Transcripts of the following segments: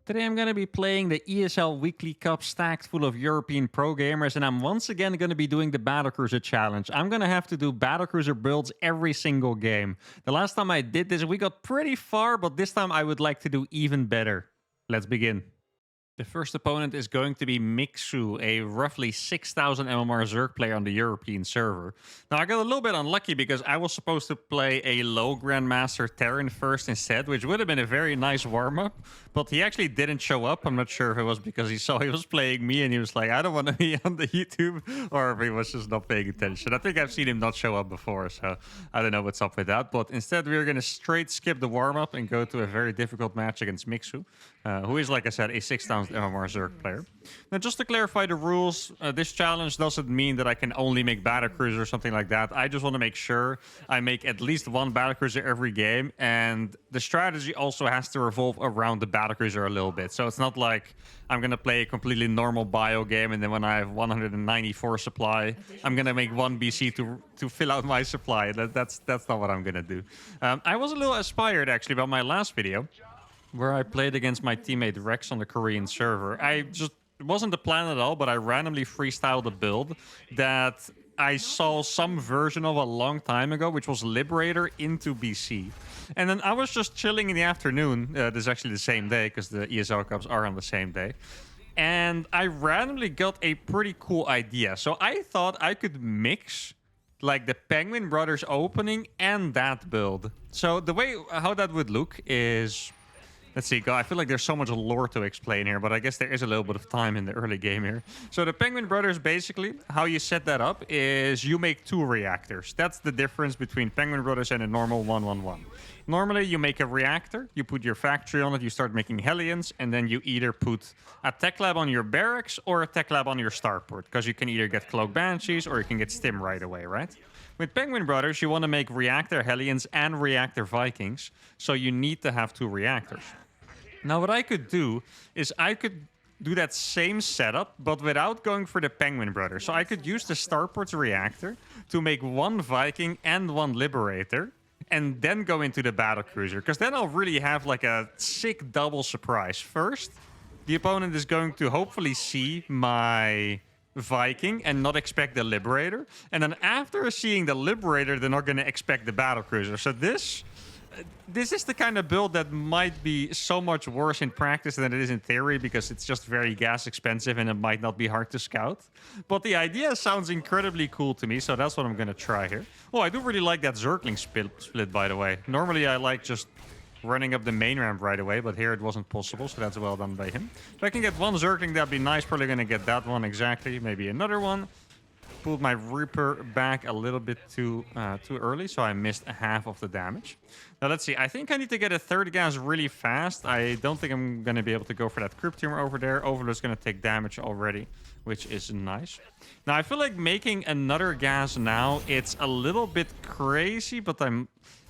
Today I'm going to be playing the ESL Weekly Cup stacked full of European pro gamers, and I'm once again going to be doing the Battlecruiser challenge. I'm going to have to do Battlecruiser builds every single game. The last time I did this, we got pretty far, but this time I would like to do even better. Let's begin. The first opponent is going to be Mixu, a roughly 6,000 MMR Zerg player on the European server. Now, I got a little bit unlucky because I was supposed to play a low Grandmaster Terran first instead, which would have been a very nice warm-up, but he actually didn't show up. I'm not sure if it was because he saw he was playing me and he was like, I don't want to be on the YouTube, or if he was just not paying attention. I think I've seen him not show up before, so I don't know what's up with that. But instead, we're going to straight skip the warm-up and go to a very difficult match against Mixu, who is, like I said, a 6,000 MMR Zerg player. Now, just to clarify the rules, this challenge doesn't mean that I can only make Battlecruiser or something like that. I just want to make sure I make at least one Battlecruiser every game, and the strategy also has to revolve around the Battlecruiser a little bit. So it's not like I'm going to play a completely normal bio game, and then when I have 194 supply, I'm going to make one BC to fill out my supply. That's not what I'm going to do. I was a little inspired, actually, about my last video, where I played against my teammate Rex on the Korean server. It wasn't the plan at all, but I randomly freestyled a build that I saw some version of a long time ago, which was Liberator into BC. And then I was just chilling in the afternoon. This is actually the same day because the ESL Cups are on the same day. And I randomly got a pretty cool idea. So I thought I could mix like the Penguin Brothers opening and that build. So the way how that would look is... Let's see, I feel like there's so much lore to explain here, but I guess there is a little bit of time in the early game here. So the Penguin Brothers, basically, how you set that up is you make 2 reactors. That's the difference between Penguin Brothers and a normal 1-1-1. Normally, you make a reactor, you put your factory on it, you start making Hellions, and then you either put a tech lab on your barracks or a tech lab on your starport, because you can either get Cloak Banshees or you can get Stim right away, right? With Penguin Brothers, you want to make reactor Hellions and reactor Vikings, so you need to have 2 reactors. Now, what I could do is I could do that same setup, but without going for the Penguin Brothers. So I could use the Starport's reactor to make 1 Viking and 1 Liberator, and then go into the Battlecruiser, because then I'll really have like a sick double surprise. First, the opponent is going to hopefully see my Viking and not expect the Liberator. And then after seeing the Liberator, they're not going to expect the Battlecruiser. So this is the kind of build that might be so much worse in practice than it is in theory, because it's just very gas expensive and it might not be hard to scout. But the idea sounds incredibly cool to me, so that's what I'm going to try here. Oh, I do really like that Zergling split, by the way. Normally, I like just running up the main ramp right away, but here it wasn't possible, so that's well done by him. If I can get 1 Zergling, that'd be nice. Probably going to get that one exactly, maybe another one. Pulled my Reaper back a little bit too early, so I missed half of the damage. Now, let's see. I think I need to get a 3rd gas really fast. I don't think I'm going to be able to go for that Crypt Tumor over there. Overlord's going to take damage already, which is nice. Now, I feel like making another gas now, it's a little bit crazy, but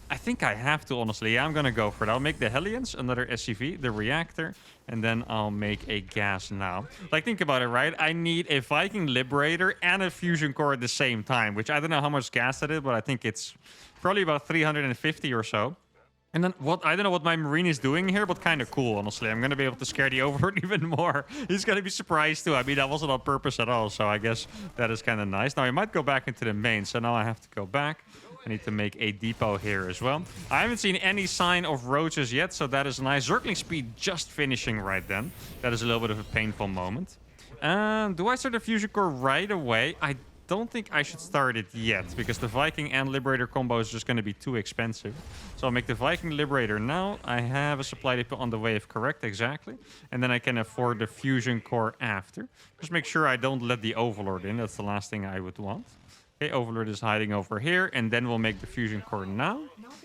I think I have to, honestly. Yeah, I'm going to go for it. I'll make the Hellions, another SCV, the reactor, and then I'll make a gas now. Like, think about it, right? I need a Viking Liberator and a Fusion Core at the same time, which I don't know how much gas that is, but I think it's probably about 350 or so. And then I don't know what my Marine is doing here, but kind of cool, honestly. I'm going to be able to scare the Overlord even more. He's going to be surprised too. I mean, that wasn't on purpose at all, so I guess that is kind of nice. Now, I might go back into the main, so now I have to go back. I need to make a depot here as well. I haven't seen any sign of roaches yet, so that is nice. Zergling speed just finishing right then. That is a little bit of a painful moment. Do I start the Fusion Core right away? I don't think I should start it yet, because the Viking and Liberator combo is just going to be too expensive. So I'll make the Viking Liberator now. I have a supply depot on the way, if correct, exactly. And then I can afford the Fusion Core after. Just make sure I don't let the Overlord in. That's the last thing I would want. Okay, Overlord is hiding over here, and then we'll make the Fusion Core now.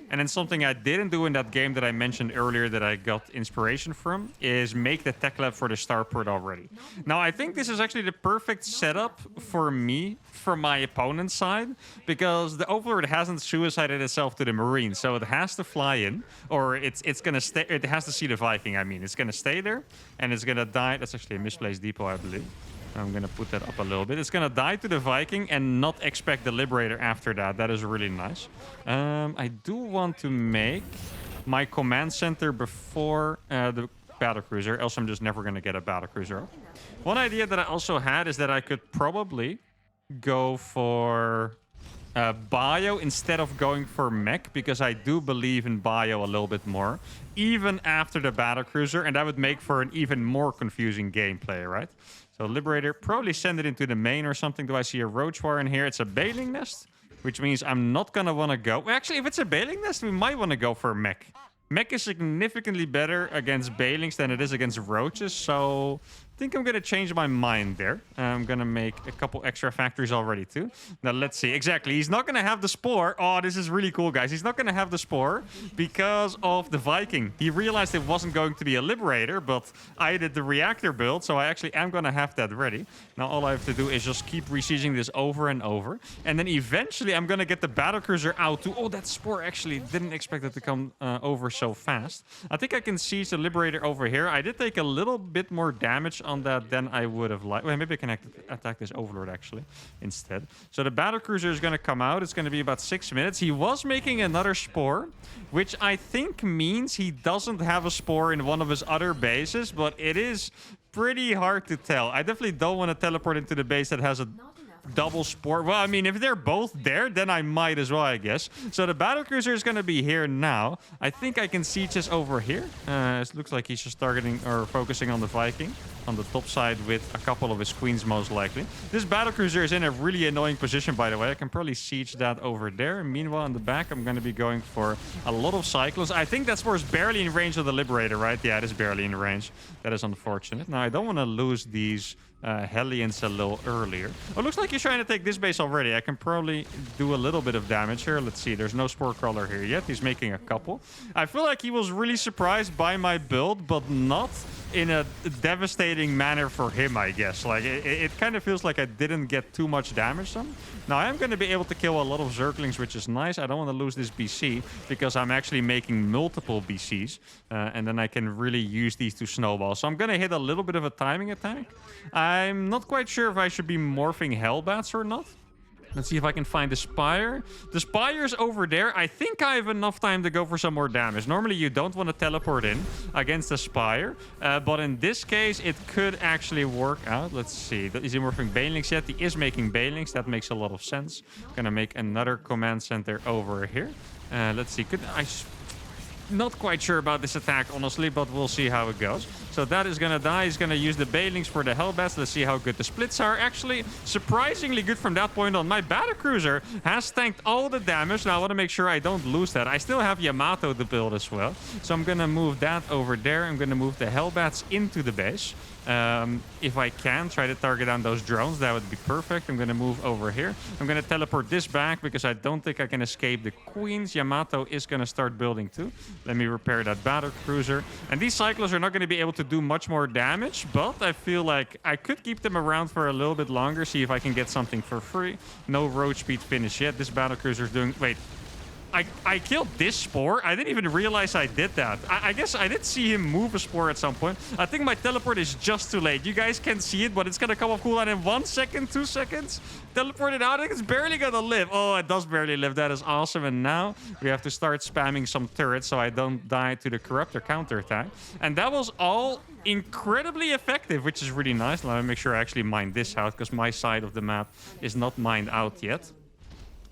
And then something I didn't do in that game that I mentioned earlier that I got inspiration from is make the tech lab for the starport already. Now, I think this is actually the perfect setup for me from my opponent's side, because the Overlord hasn't suicided itself to the Marine, so it has to fly in, or it's gonna stay. It has to see the Viking. I mean, it's gonna stay there, and it's gonna die. That's actually a misplaced depot, I believe. I'm going to put that up a little bit. It's going to die to the Viking and not expect the Liberator after that. That is really nice. I do want to make my command center before the Battlecruiser, else I'm just never going to get a Battlecruiser. One idea that I also had is that I could probably go for bio instead of going for mech, because I do believe in bio a little bit more, even after the Battlecruiser, and that would make for an even more confusing gameplay, right? So Liberator, probably send it into the main or something. Do I see a roach war in here? It's a baling nest, which means I'm not going to want to go. Well, actually, if it's a baling nest, we might want to go for mech. Mech is significantly better against balings than it is against roaches, so I think I'm going to change my mind there. I'm going to make a couple extra factories already too. Now, let's see. Exactly. He's not going to have the spore. Oh, this is really cool, guys. He's not going to have the spore because of the Viking. He realized it wasn't going to be a Liberator, but I did the reactor build, so I actually am going to have that ready. Now, all I have to do is just keep resieging this over and over. And then eventually, I'm going to get the Battlecruiser out too. Oh, that spore actually didn't expect it to come over so fast. I think I can siege the Liberator over here. I did take a little bit more damage on that than I would have liked. Well, maybe I can attack this Overlord actually instead. So the Battlecruiser is going to come out. It's going to be about 6 minutes. He was making another spore, which I think means he doesn't have a spore in one of his other bases, but it is pretty hard to tell. I definitely don't want to teleport into the base that has a double spore. Well, I mean, if they're both there, then I might as well, I guess. So the Battlecruiser is going to be here now. I think I can siege this over here. It looks like he's just targeting or focusing on the Viking on the top side with a couple of his queens, most likely. This Battlecruiser is in a really annoying position, by the way. I can probably siege that over there. Meanwhile, in the back, I'm going to be going for a lot of Cyclones. I think that spore is barely in range of the Liberator, right? Yeah, it is barely in range. That is unfortunate. Now, I don't want to lose these Hellions a little earlier. Oh, it looks like he's trying to take this base already. I can probably do a little bit of damage here. Let's see. There's no Spore Crawler here yet. He's making a couple. I feel like he was really surprised by my build, but not in a devastating manner for him, I guess. Like, it kind of feels like I didn't get too much damage on. Now, I am going to be able to kill a lot of Zerglings, which is nice. I don't want to lose this BC because I'm actually making multiple BCs. And then I can really use these to snowball. So I'm going to hit a little bit of a timing attack. I'm not quite sure if I should be morphing Hellbats or not. Let's see if I can find the Spire. The Spire's over there. I think I have enough time to go for some more damage. Normally, you don't want to teleport in against the Spire. But in this case, it could actually work out. Let's see. Is he morphing Banelings yet? He is making Banelings. That makes a lot of sense. Gonna make another command center over here. Let's see. Not quite sure about this attack, honestly, but we'll see how it goes. So that is going to die. He's going to use the Banelings for the Hellbats. Let's see how good the splits are. Actually, surprisingly good from that point on. My Battlecruiser has tanked all the damage. Now, I want to make sure I don't lose that. I still have Yamato to build as well. So I'm going to move that over there. I'm going to move the Hellbats into the base. If I can, try to target down those drones. That would be perfect. I'm going to move over here. I'm going to teleport this back because I don't think I can escape the queens. Yamato is going to start building too. Let me repair that Battlecruiser. And these Cyclones are not going to be able to do much more damage, but I feel like I could keep them around for a little bit longer, see if I can get something for free. No road speed finish yet. This Battlecruiser is doing... Wait. I killed this Spore. I didn't even realize I did that. I guess I did see him move a Spore at some point. I think my teleport is just too late. You guys can see it, but it's going to come off cooldown in 1 second, 2 seconds. Teleport it out. I think it's barely going to live. Oh, it does barely live. That is awesome. And now we have to start spamming some turrets so I don't die to the Corruptor counterattack. And that was all incredibly effective, which is really nice. Let me make sure I actually mine this out because my side of the map is not mined out yet.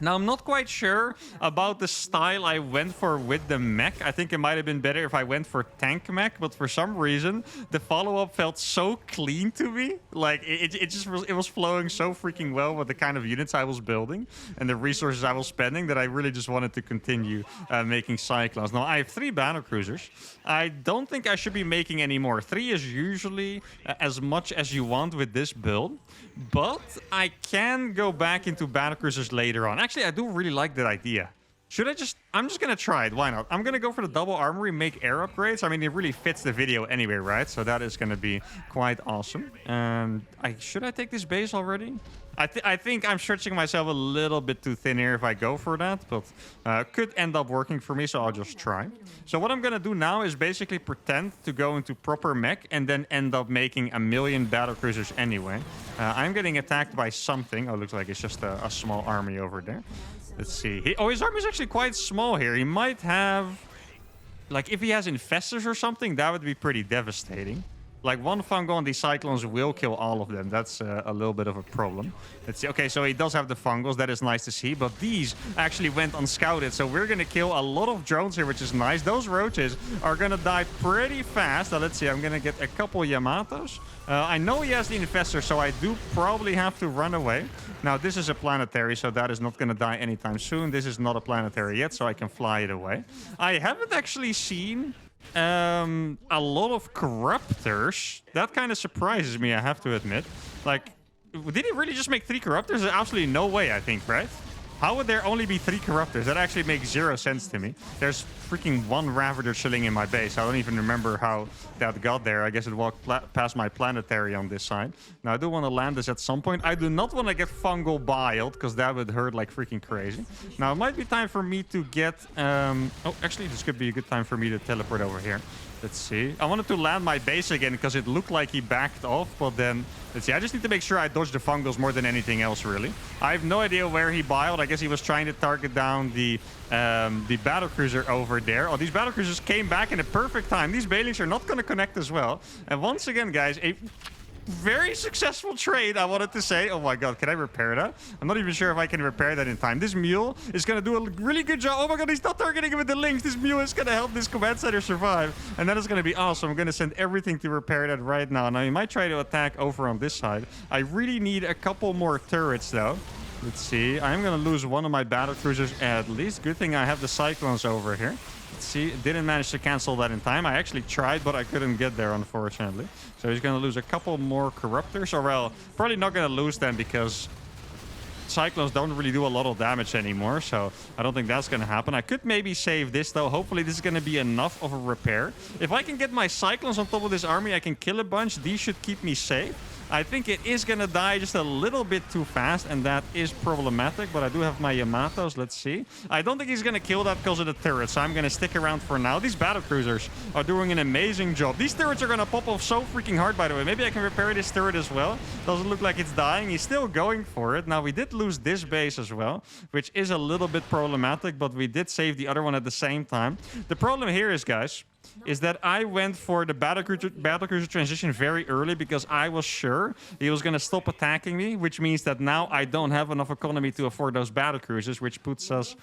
Now, I'm not quite sure about the style I went for with the mech. I think it might have been better if I went for tank mech, but for some reason, the follow-up felt so clean to me. Like, it was flowing so freaking well with the kind of units I was building and the resources I was spending that I really just wanted to continue making Cyclones. Now, I have 3 Battlecruisers. I don't think I should be making any more. 3 is usually as much as you want with this build, but I can go back into Battlecruisers later on. Actually, I do really like that idea. I'm just going to try it. Why not? I'm going to go for the double armory, make air upgrades. I mean, it really fits the video anyway, right? So that is going to be quite awesome. Should I take this base already? I think I'm stretching myself a little bit too thin here if I go for that, but could end up working for me, so I'll just try. So what I'm going to do now is basically pretend to go into proper mech and then end up making 1,000,000 Battlecruisers anyway. I'm getting attacked by something. Oh, it looks like it's just a small army over there. Let's see. His army is actually quite small here. He might have Like, if he has infestors or something, that would be pretty devastating. Like, one fungal on these cyclones will kill all of them. That's a little bit of a problem. Let's see. Okay, so he does have the fungals. That is nice to see. But these actually went unscouted. So we're going to kill a lot of drones here, which is nice. Those roaches are going to die pretty fast. Now, let's see. I'm going to get a couple Yamatos. I know he has the infestor, so I do probably have to run away. Now, this is a planetary, so that is not going to die anytime soon. This is not a planetary yet, so I can fly it away. I haven't actually seen a lot of corruptors. That kind of surprises me, I have to admit. Like, did he really just make 3 corruptors? There's absolutely no way, I think, right? How would there only be 3 corruptors? That actually makes 0 sense to me. There's freaking 1 Ravager chilling in my base. I don't even remember how that got there. I guess it walked past my planetary on this side. Now, I do want to land this at some point. I do not want to get fungal biled, because that would hurt like freaking crazy. Now, it might be time for me to get... oh, actually, this could be a good time for me to teleport over here. Let's see. I wanted to land my base again because it looked like he backed off, but then... Let's see. I just need to make sure I dodge the fungals more than anything else, really. I have no idea where he biled. I guess he was trying to target down the battlecruiser over there. Oh, these battlecruisers came back in a perfect time. These Bailings are not going to connect as well. And once again, guys, a very successful trade, I wanted to say. Oh my god, can I repair that? I'm not even sure if I can repair that in time. This mule is going to do a really good job. Oh my god, he's not targeting him with the links. This mule is going to help this command center survive. And that is going to be awesome. I'm going to send everything to repair that right now. Now, he might try to attack over on this side. I really need a couple more turrets, though. Let's see. I'm going to lose one of my battlecruisers at least. Good thing I have the cyclones over here. Let's see. Didn't manage to cancel that in time. I actually tried, but I couldn't get there, unfortunately. So he's going to lose a couple more corruptors. Or, well, probably not going to lose them because cyclones don't really do a lot of damage anymore. So I don't think that's going to happen. I could maybe save this, though. Hopefully, this is going to be enough of a repair. If I can get my cyclones on top of this army, I can kill a bunch. These should keep me safe. I think it is going to die just a little bit too fast, and that is problematic, but I do have my Yamatos. Let's see. I don't think he's going to kill that because of the turret, so I'm going to stick around for now. These battlecruisers are doing an amazing job. These turrets are going to pop off so freaking hard, by the way. Maybe I can repair this turret as well. Doesn't look like it's dying. He's still going for it. Now, we did lose this base as well, which is a little bit problematic, but we did save the other one at the same time. The problem here is, guys, is that I went for the battlecruiser transition very early because I was sure he was going to stop attacking me, which means that now I don't have enough economy to afford those battlecruisers, which puts us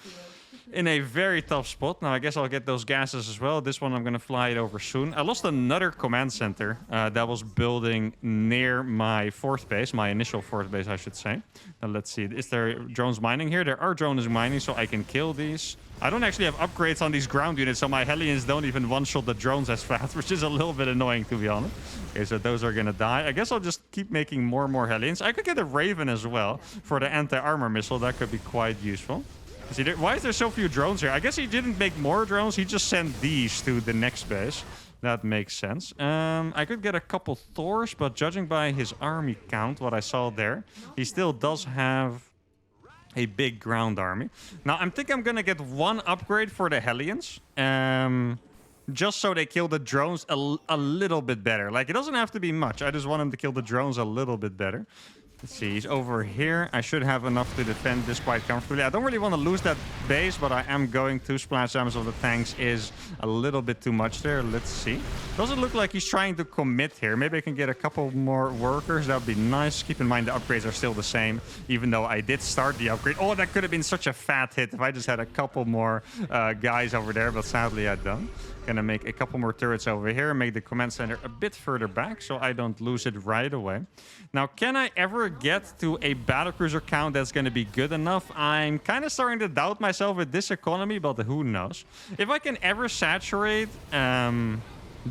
in a very tough spot. Now, I guess I'll get those gases as well. This one, I'm going to fly it over soon. I lost another command center that was building near my fourth base, my initial fourth base, I should say. Now, let's see. Is there drones mining here? There are drones mining, so I can kill these. I don't actually have upgrades on these ground units, so my Hellions don't even one-shot the drones as fast, which is a little bit annoying, to be honest. Okay, so those are going to die. I guess I'll just keep making more and more Hellions. I could get a Raven as well for the anti-armor missile. That could be quite useful. See, why is there so few drones here? I guess he didn't make more drones. He just sent these to the next base. That makes sense. I could get a couple Thors, but judging by his army count, what I saw there, he still does have a big ground army. Now, I think I'm going to get one upgrade for the Hellions. Just so they kill the drones a little bit better. Like, it doesn't have to be much. I just want him to kill the drones a little bit better. Let's see, he's over here. I should have enough to defend this quite comfortably. I don't really want to lose that base, but I am going to. Splash damage of the tanks is a little bit too much there. Let's see. Doesn't look like he's trying to commit here. Maybe I can get a couple more workers. That would be nice. Keep in mind the upgrades are still the same, even though I did start the upgrade. Oh, that could have been such a fat hit if I just had a couple more guys over there, but sadly I don't. Gonna make a couple more turrets over here, make the command center a bit further back so I don't lose it right away. Now, can I ever get to a battlecruiser count that's gonna be good enough? I'm kind of starting to doubt myself with this economy, but who knows? If I can ever saturate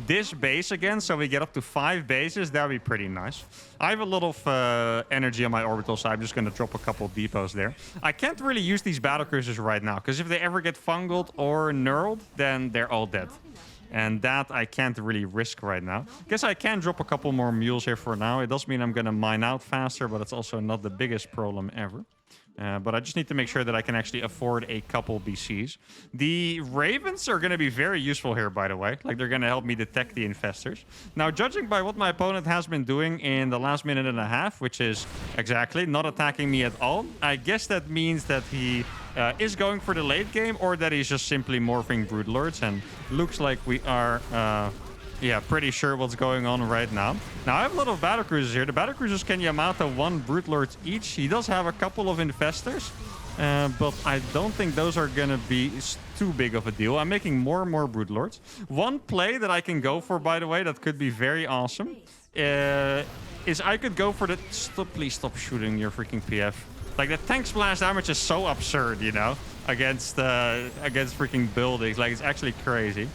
this base again, so we get up to 5 bases, that would be pretty nice. I have a lot of energy on my orbital, so I'm just going to drop a couple depots there. I can't really use these battlecruisers right now, because if they ever get fungled or knurled, then they're all dead. And that I can't really risk right now. Guess I can drop a couple more mules here for now. It does mean I'm going to mine out faster, but it's also not the biggest problem ever. But I just need to make sure that I can actually afford a couple BCs. The Ravens are going to be very useful here, by the way. Like, they're going to help me detect the infestors. Now, judging by what my opponent has been doing in the last minute and a half, which is exactly not attacking me at all, I guess that means that he is going for the late game, or that he's just simply morphing Broodlords. And looks like we are, yeah, pretty sure what's going on right now. Now, I have a lot of Battlecruisers here. The Battlecruisers can Yamato 1 Broodlord each. He does have a couple of Infestors, but I don't think those are going to be too big of a deal. I'm making more and more Broodlords. One play that I can go for, by the way, that could be very awesome, is I could go for the... Please stop shooting your freaking PF. Like, the tank splash damage is so absurd, you know, against freaking buildings. Like, it's actually crazy.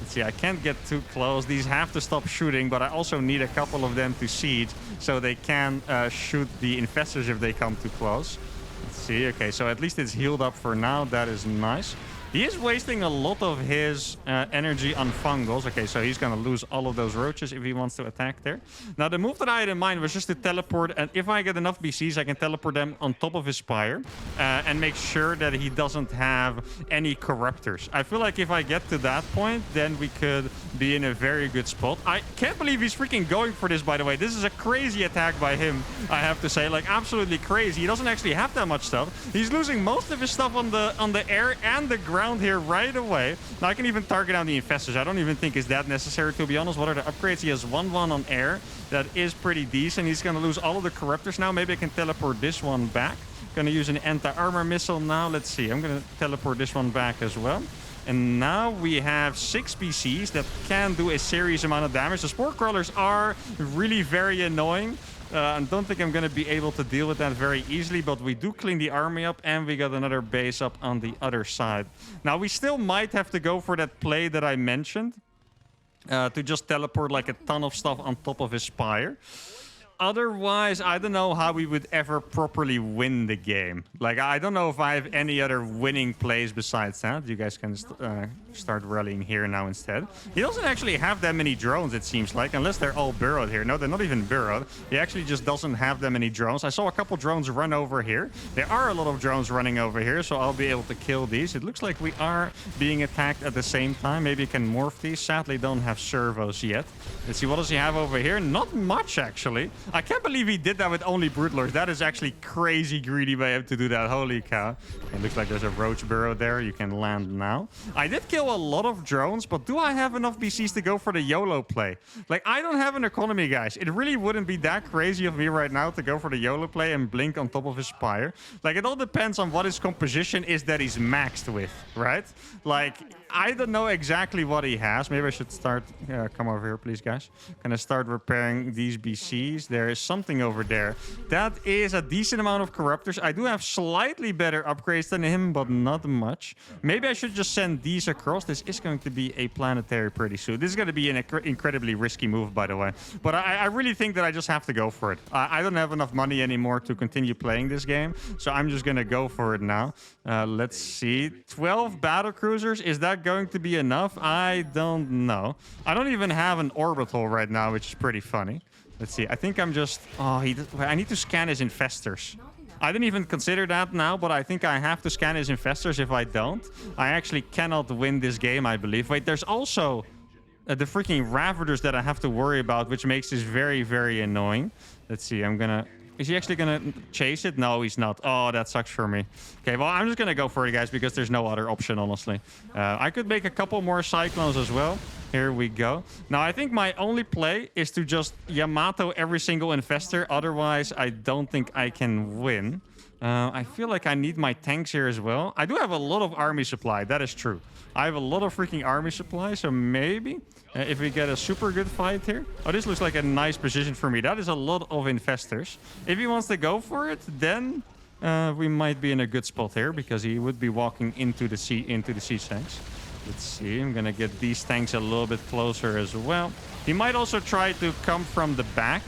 Let's see, I can't get too close. These have to stop shooting, but I also need a couple of them to siege so they can shoot the infestors if they come too close. Let's see. Okay, so at least it's healed up for now. That is nice. He is wasting a lot of his energy on fungals. Okay, so he's going to lose all of those roaches if he wants to attack there. Now, the move that I had in mind was just to teleport. And if I get enough BCs, I can teleport them on top of his spire and make sure that he doesn't have any corruptors. I feel like if I get to that point, then we could be in a very good spot. I can't believe he's freaking going for this, by the way. This is a crazy attack by him, I have to say. Like, absolutely crazy. He doesn't actually have that much stuff. He's losing most of his stuff on the air and the ground here right away. Now I can even target down the infestors. I don't even think it's that necessary, to be honest. What are the upgrades? He has 1-1 on air. That is pretty decent. He's going to lose all of the corruptors now. Maybe I can teleport this one back. Going to use an anti-armor missile now. Let's see. I'm going to teleport this one back as well. And now we have 6 PCs that can do a serious amount of damage. The Spore Crawlers are really very annoying. I don't think I'm going to be able to deal with that very easily, but we do clean the army up, and we got another base up on the other side. Now, we still might have to go for that play that I mentioned, to just teleport like a ton of stuff on top of his spire. Otherwise, I don't know how we would ever properly win the game. Like, I don't know if I have any other winning plays besides that. You guys can start rallying here now instead. He doesn't actually have that many drones, it seems like, unless they're all burrowed here. No, they're not even burrowed. He actually just doesn't have that many drones. I saw a couple drones run over here. There are a lot of drones running over here, so I'll be able to kill these. It looks like we are being attacked at the same time. Maybe you can morph these. Sadly, don't have servos yet. Let's see, what does he have over here? Not much, actually. I can't believe he did that with only Broodlords. That is actually crazy greedy by him to do that. Holy cow. It looks like there's a roach burrow there. You can land now. I did kill a lot of drones, but do I have enough BCs to go for the YOLO play? Like, I don't have an economy, guys. It really wouldn't be that crazy of me right now to go for the YOLO play and blink on top of his spire. Like, it all depends on what his composition is that he's maxed with, right? Like, I don't know exactly what he has. Maybe I should start... come over here, please, guys. Gonna start repairing these BCs. There is something over there. That is a decent amount of corruptors. I do have slightly better upgrades than him, but not much. Maybe I should just send these across. This is going to be a planetary pretty soon. This is going to be an incredibly risky move, by the way. But I really think that I just have to go for it. I don't have enough money anymore to continue playing this game, so I'm just going to go for it now. Let's see. 12 Battlecruisers. Is that going to be enough? I don't know. I don't even have an orbital right now, which is pretty funny. Let's see. I think I'm just... Oh, I need to scan his infestors. I didn't even consider that now, but I think I have to scan his infestors. If I don't, I actually cannot win this game, I believe. Wait, there's also the freaking Ravagers that I have to worry about, which makes this very, very annoying. Let's see. I'm gonna... Is he actually gonna chase it? No, he's not. Oh, that sucks for me. Okay, well, I'm just gonna go for it, guys, because there's no other option, honestly. I could make a couple more Cyclones as well. Here we go. Now, I think my only play is to just Yamato every single infestor. Otherwise, I don't think I can win. I feel like I need my tanks here as well. I do have a lot of army supply. That is true. I have a lot of freaking army supply, so maybe if we get a super good fight here. Oh, this looks like a nice position for me. That is a lot of infestors. If he wants to go for it, then we might be in a good spot here, because he would be walking into the siege tanks. Let's see. I'm gonna get these tanks a little bit closer as well. He might also try to come from the back.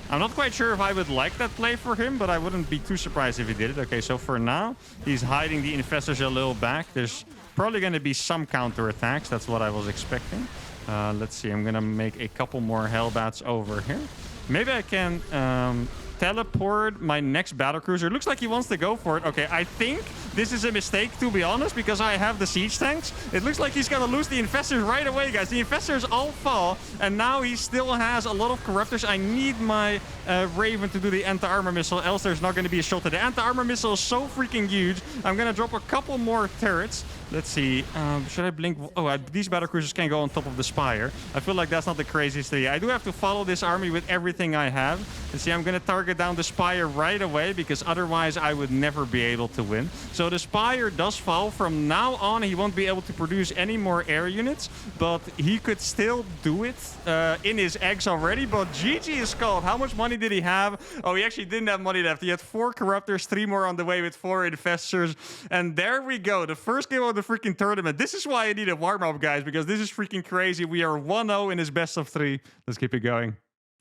I'm not quite sure if I would like that play for him, but I wouldn't be too surprised if he did it. Okay, so for now, he's hiding the infestors a little back. There's probably going to be some counterattacks. That's what I was expecting. Let's see. I'm going to make a couple more Hellbats over here. Maybe I can teleport my next Battlecruiser. Looks like he wants to go for it. Okay, I think this is a mistake, to be honest, because I have the siege tanks. It looks like he's going to lose the infestors right away, guys. The infestors all fall, and now he still has a lot of corruptors. I need my Raven to do the anti-armor missile, else there's not going to be a shot at the anti-armor missile. Is so freaking huge. I'm going to drop a couple more turrets. Let's see. Should I blink? Oh, these battlecruisers can go on top of the spire. I feel like that's not the craziest thing. I do have to follow this army with everything I have. And see, I'm going to target down the spire right away because otherwise I would never be able to win. So the spire does fall. From now on, he won't be able to produce any more air units, but he could still do it in his eggs already. But GG is called. How much money did he have? Oh, he actually didn't have money left. He had 4 corruptors, 3 more on the way with 4 infestors. And there we go. The first game of the freaking tournament. This is why I need a warm-up, guys, because this is freaking crazy. We are 1-0 in his best of 3. Let's keep it going.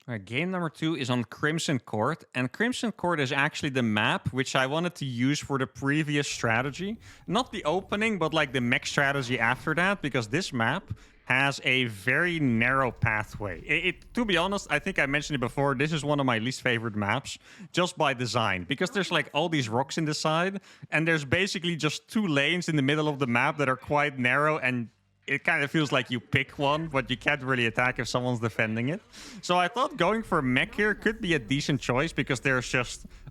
All right, game number 2 is on Crimson Court, and Crimson Court is actually the map which I wanted to use for the previous strategy. Not the opening, but like the mech strategy after that, because this map has a very narrow pathway. To be honest, I think I mentioned it before, this is one of my least favorite maps, just by design, because there's like all these rocks in the side, and there's basically just 2 lanes in the middle of the map that are quite narrow, and it kind of feels like you pick one, but you can't really attack if someone's defending it. So I thought going for mech here could be a decent choice, because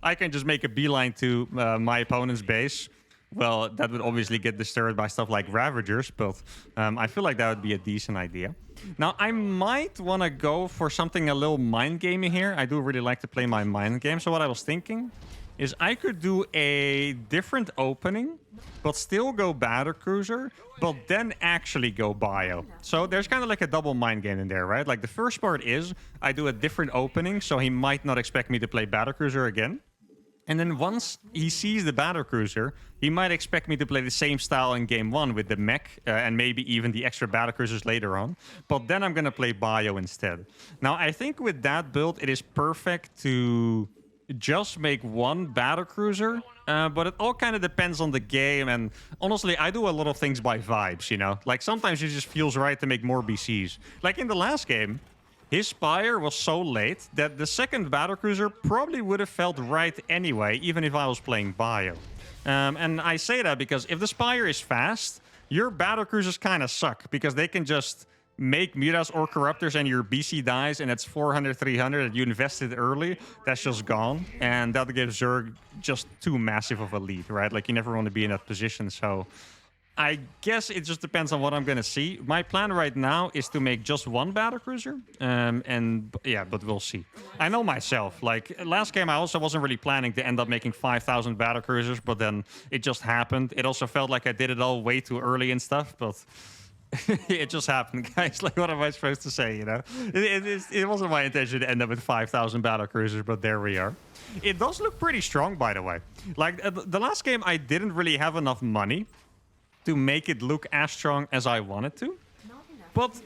I can just make a beeline to my opponent's base. Well, that would obviously get disturbed by stuff like Ravagers, but I feel like that would be a decent idea. Now, I might want to go for something a little mind gamey here. I do really like to play my mind game. So what I was thinking is I could do a different opening, but still go Battlecruiser, but then actually go Bio. So there's kind of like a double mind game in there, right? Like the first part is I do a different opening, so he might not expect me to play Battlecruiser again. And then once he sees the Battlecruiser, he might expect me to play the same style in game 1 with the mech and maybe even the extra Battlecruisers later on. But then I'm going to play Bio instead. Now, I think with that build, it is perfect to just make 1 Battlecruiser. But it all kind of depends on the game. And honestly, I do a lot of things by vibes, you know? Like sometimes it just feels right to make more BCs. Like in the last game, his Spire was so late that the second Battlecruiser probably would have felt right anyway, even if I was playing Bio. And I say that because if the Spire is fast, your Battlecruisers kind of suck, because they can just make Mutas or Corruptors and your BC dies, and it's 400, 300, and you invested early, that's just gone. And that gives Zerg just too massive of a lead, right? Like, you never want to be in that position, so I guess it just depends on what I'm going to see. My plan right now is to make just 1 Battlecruiser. And yeah, but we'll see. I know myself. Like, last game, I also wasn't really planning to end up making 5,000 Battlecruisers, but then it just happened. It also felt like I did it all way too early and stuff, but it just happened, guys. Like, what am I supposed to say, you know? It wasn't my intention to end up with 5,000 Battlecruisers, but there we are. It does look pretty strong, by the way. Like, the last game, I didn't really have enough money to make it look as strong as I wanted to. But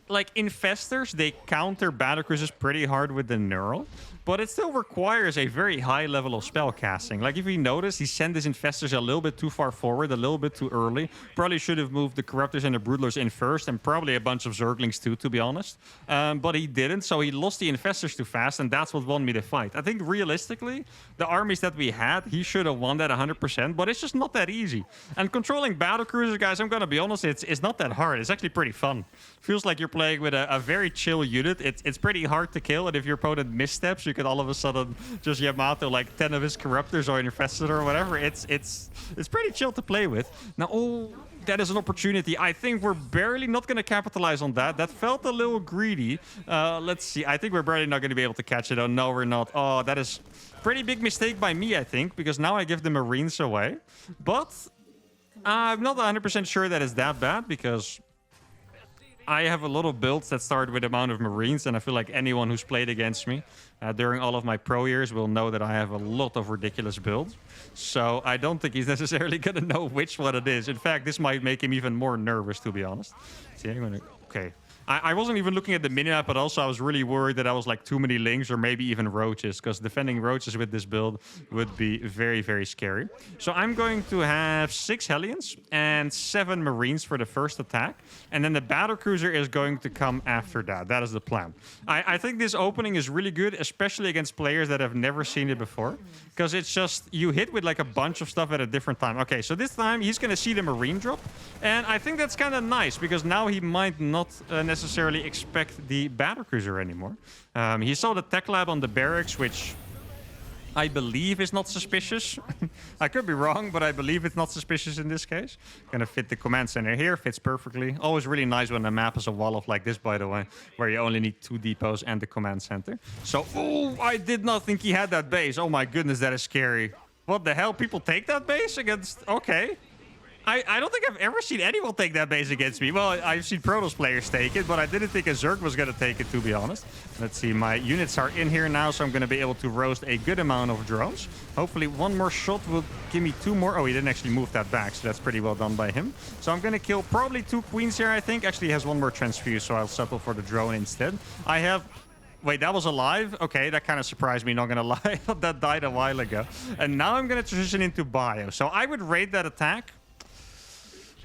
like infestors, they counter Battlecruisers pretty hard with the Neural, but it still requires a very high level of spell casting. Like, if you notice, he sent his infestors a little bit too far forward, a little bit too early. Probably should have moved the Corruptors and the Broodlers in first, and probably a bunch of Zerglings too, to be honest. But he didn't, so he lost the infestors too fast, and that's what won me the fight. I think realistically, the armies that we had, he should have won that 100%, but it's just not that easy. And controlling Battlecruisers, guys, I'm gonna be honest, it's not that hard. It's actually pretty fun. Feels like you're playing with a very chill unit. It's pretty hard to kill, and if your opponent missteps, you could all of a sudden just Yamato like 10 of his Corruptors or infested or whatever. It's pretty chill to play with. Now, oh, that is an opportunity. I think we're barely not going to capitalize on that. That felt a little greedy. Let's see. I think we're barely not going to be able to catch it. Oh, no, we're not. Oh, that is pretty big mistake by me, I think, because now I give the Marines away. But I'm not 100% sure that it's that bad, because I have a lot of builds that start with the amount of Marines, and I feel like anyone who's played against me during all of my pro years will know that I have a lot of ridiculous builds. So I don't think he's necessarily going to know which one it is. In fact, this might make him even more nervous, to be honest. See, okay. I wasn't even looking at the minimap, but also I was really worried that I was like too many lings or maybe even roaches, because defending roaches with this build would be very, very scary. So I'm going to have 6 Hellions and 7 Marines for the first attack. And then the Battlecruiser is going to come after that. That is the plan. I think this opening is really good, especially against players that have never seen it before. Because it's just, you hit with like a bunch of stuff at a different time. Okay, so this time he's going to see the Marine drop. And I think that's kind of nice, because now he might not necessarily expect the Battlecruiser anymore. He saw the tech lab on the barracks, which I believe is not suspicious. I could be wrong, but I believe it's not suspicious in this case. Gonna fit the command center here, fits perfectly. Always really nice when a map is a wall of like this, by the way, where you only need 2 depots and the command center. So, oh, I did not think he had that base. Oh my goodness, that is scary. What the hell? People take that base against... Okay. I don't think I've ever seen anyone take that base against me. Well, I've seen Protoss players take it, but I didn't think a Zerg was going to take it, to be honest. Let's see, my units are in here now, so I'm going to be able to roast a good amount of drones. Hopefully one more shot will give me 2 more. Oh, he didn't actually move that back, so that's pretty well done by him. So I'm going to kill probably 2 queens here, I think. Actually, he has 1 more transfuse, so I'll settle for the drone instead. I have... Wait, that was alive? Okay, that kind of surprised me, not gonna lie. That died a while ago. And now I'm going to transition into bio. So I would rate that attack.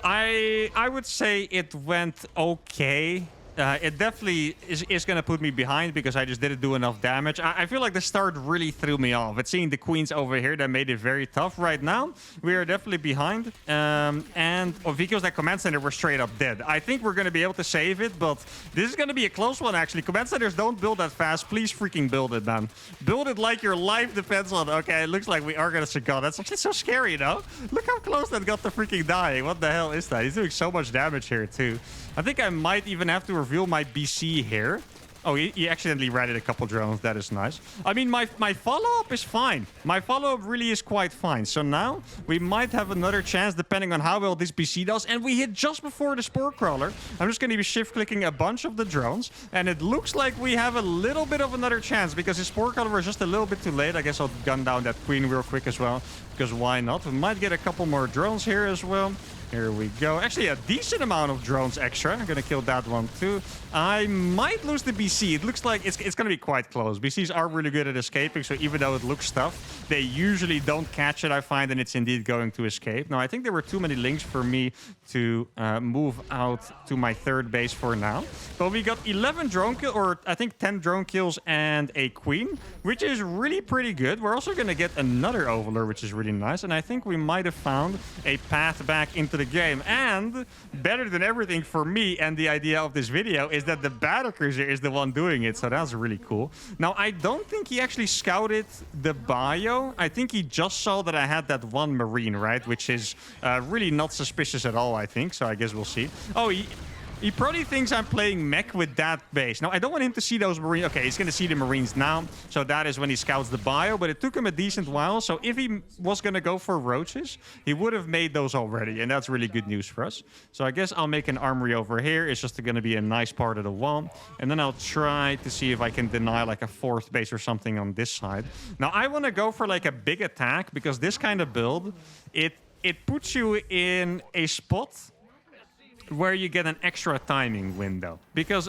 I would say it went okay. It definitely is going to put me behind because I just didn't do enough damage. I feel like the start really threw me off. It's seeing the queens over here that made it very tough. Right now, we are definitely behind. And Vikos, that command center, we're straight up dead. I think we're going to be able to save it, but this is going to be a close one, actually. Command centers don't build that fast. Please freaking build it, man. Build it like your life depends on it. Okay, it looks like we are going to succumb. That's actually so scary, though. Look how close that got to freaking dying. What the hell is that? He's doing so much damage here, too. I think I might even have to reveal my BC here. Oh, he accidentally ratted a couple drones. That is nice. I mean, my follow-up is fine. My follow-up really is quite fine. So now we might have another chance depending on how well this BC does. And we hit just before the Spore Crawler. I'm just going to be shift-clicking a bunch of the drones. And it looks like we have a little bit of another chance because the Spore Crawler was just a little bit too late. I guess I'll gun down that queen real quick as well. Because why not? We might get a couple more drones here as well. Here we go. Actually, a decent amount of drones extra. I'm going to kill that one too. I might lose the BC. It looks like it's going to be quite close. BCs are really good at escaping, so even though it looks tough, they usually don't catch it, I find, and it's indeed going to escape. Now, I think there were too many links for me to move out to my 3rd base for now. But we got 11 drone kills, or I think 10 drone kills and a queen, which is really pretty good. We're also going to get another Overlord, which is really nice. And I think we might have found a path back into the game. And better than everything for me and the idea of this video is that the Battlecruiser is the one doing it. So that's really cool. Now, I don't think he actually scouted the bio. I think he just saw that I had that 1 Marine, right? Which is really not suspicious at all, I think. So I guess we'll see. Oh, he probably thinks I'm playing mech with that base. Now, I don't want him to see those Marines. Okay, he's going to see the Marines now. So that is when he scouts the bio. But it took him a decent while. So if he was going to go for roaches, he would have made those already. And that's really good news for us. So I guess I'll make an armory over here. It's just going to be a nice part of the wall. And then I'll try to see if I can deny like a 4th base or something on this side. Now, I want to go for like a big attack because this kind of build, it puts you in a spot where you get an extra timing window. Because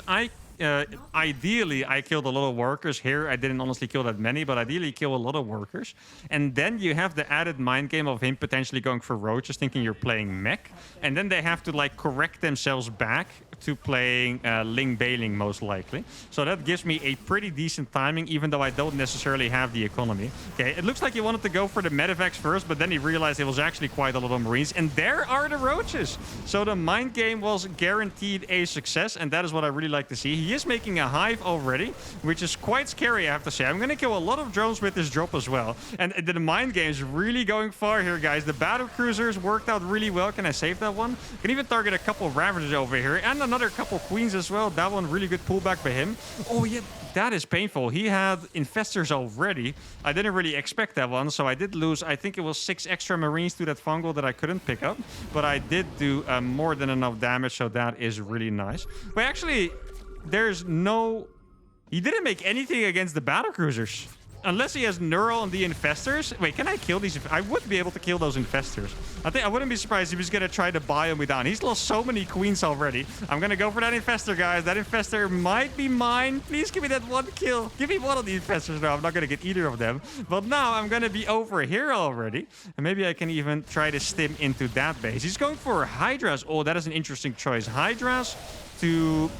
ideally, I killed a lot of workers here. I didn't honestly kill that many, but ideally kill a lot of workers. And then you have the added mind game of him potentially going for roaches, thinking you're playing mech. And then they have to like correct themselves back to playing Ling Bailing, most likely. So that gives me a pretty decent timing, even though I don't necessarily have the economy. Okay, it looks like he wanted to go for the medevacs first, but then he realized it was actually quite a lot of Marines. And there are the roaches. So the mind game was guaranteed a success, and that is what I really like to see. He is making a hive already, which is quite scary, I have to say. I'm going to kill a lot of drones with this drop as well. And the mind game is really going far here, guys. The Battlecruisers worked out really well. Can I save that one? Can even target a couple of Ravagers over here, and another couple queens as well. That one really good pullback by him. Oh yeah, that is painful. He had infestors already. I didn't really expect that one, so I did lose, I think it was 6 extra Marines to that fungal that I couldn't pick up. But I did do more than enough damage, so that is really nice. But actually, there's no... He didn't make anything against the Battlecruisers. Unless he has Neural on the Infestors. Wait, can I kill these? I would be able to kill those Infestors. I wouldn't be surprised if he's going to try to bio me down. He's lost so many queens already. I'm going to go for that Infestor, guys. That Infestor might be mine. Please give me that one kill. Give me one of the Infestors. No, I'm not going to get either of them. But now I'm going to be over here already. And maybe I can even try to stim into that base. He's going for Hydras. Oh, that is an interesting choice. Hydras to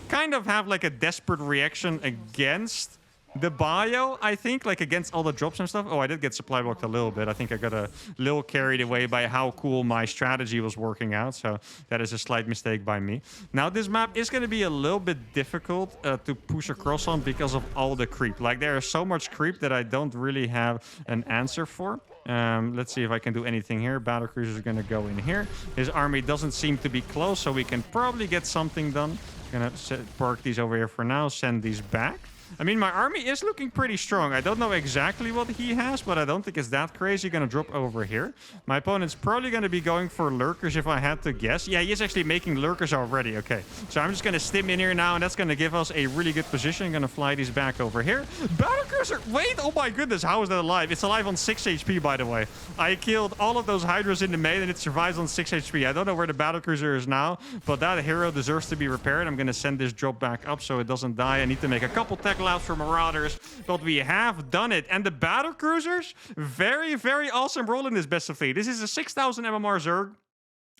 kind of have like a desperate reaction against the bio, I think, like against all the drops and stuff. Oh, I did get supply blocked a little bit. I think I got a little carried away by how cool my strategy was working out. So that is a slight mistake by me. Now, this map is going to be a little bit difficult to push across on because of all the creep. Like, there is so much creep that I don't really have an answer for. Let's see if I can do anything here. Battlecruisers are going to go in here. His army doesn't seem to be close, so we can probably get something done. Gonna park these over here for now, send these back. I mean, my army is looking pretty strong. I don't know exactly what he has, but I don't think it's that crazy. Gonna drop over here. My opponent's probably gonna be going for lurkers if I had to guess. Yeah, he is actually making lurkers already. Okay, so I'm just gonna stim in here now, and that's gonna give us a really good position. I'm gonna fly these back over here. Battlecruiser! Wait! Oh my goodness, how is that alive? It's alive on 6 HP, by the way. I killed all of those Hydras in the main, and it survives on 6 HP. I don't know where the Battlecruiser is now, but that hero deserves to be repaired. I'm gonna send this drop back up so it doesn't die. I need to make a couple tech out for Marauders, but we have done it. And the Battlecruisers, very, very awesome role in this best of 3. This is a 6,000 MMR Zerg.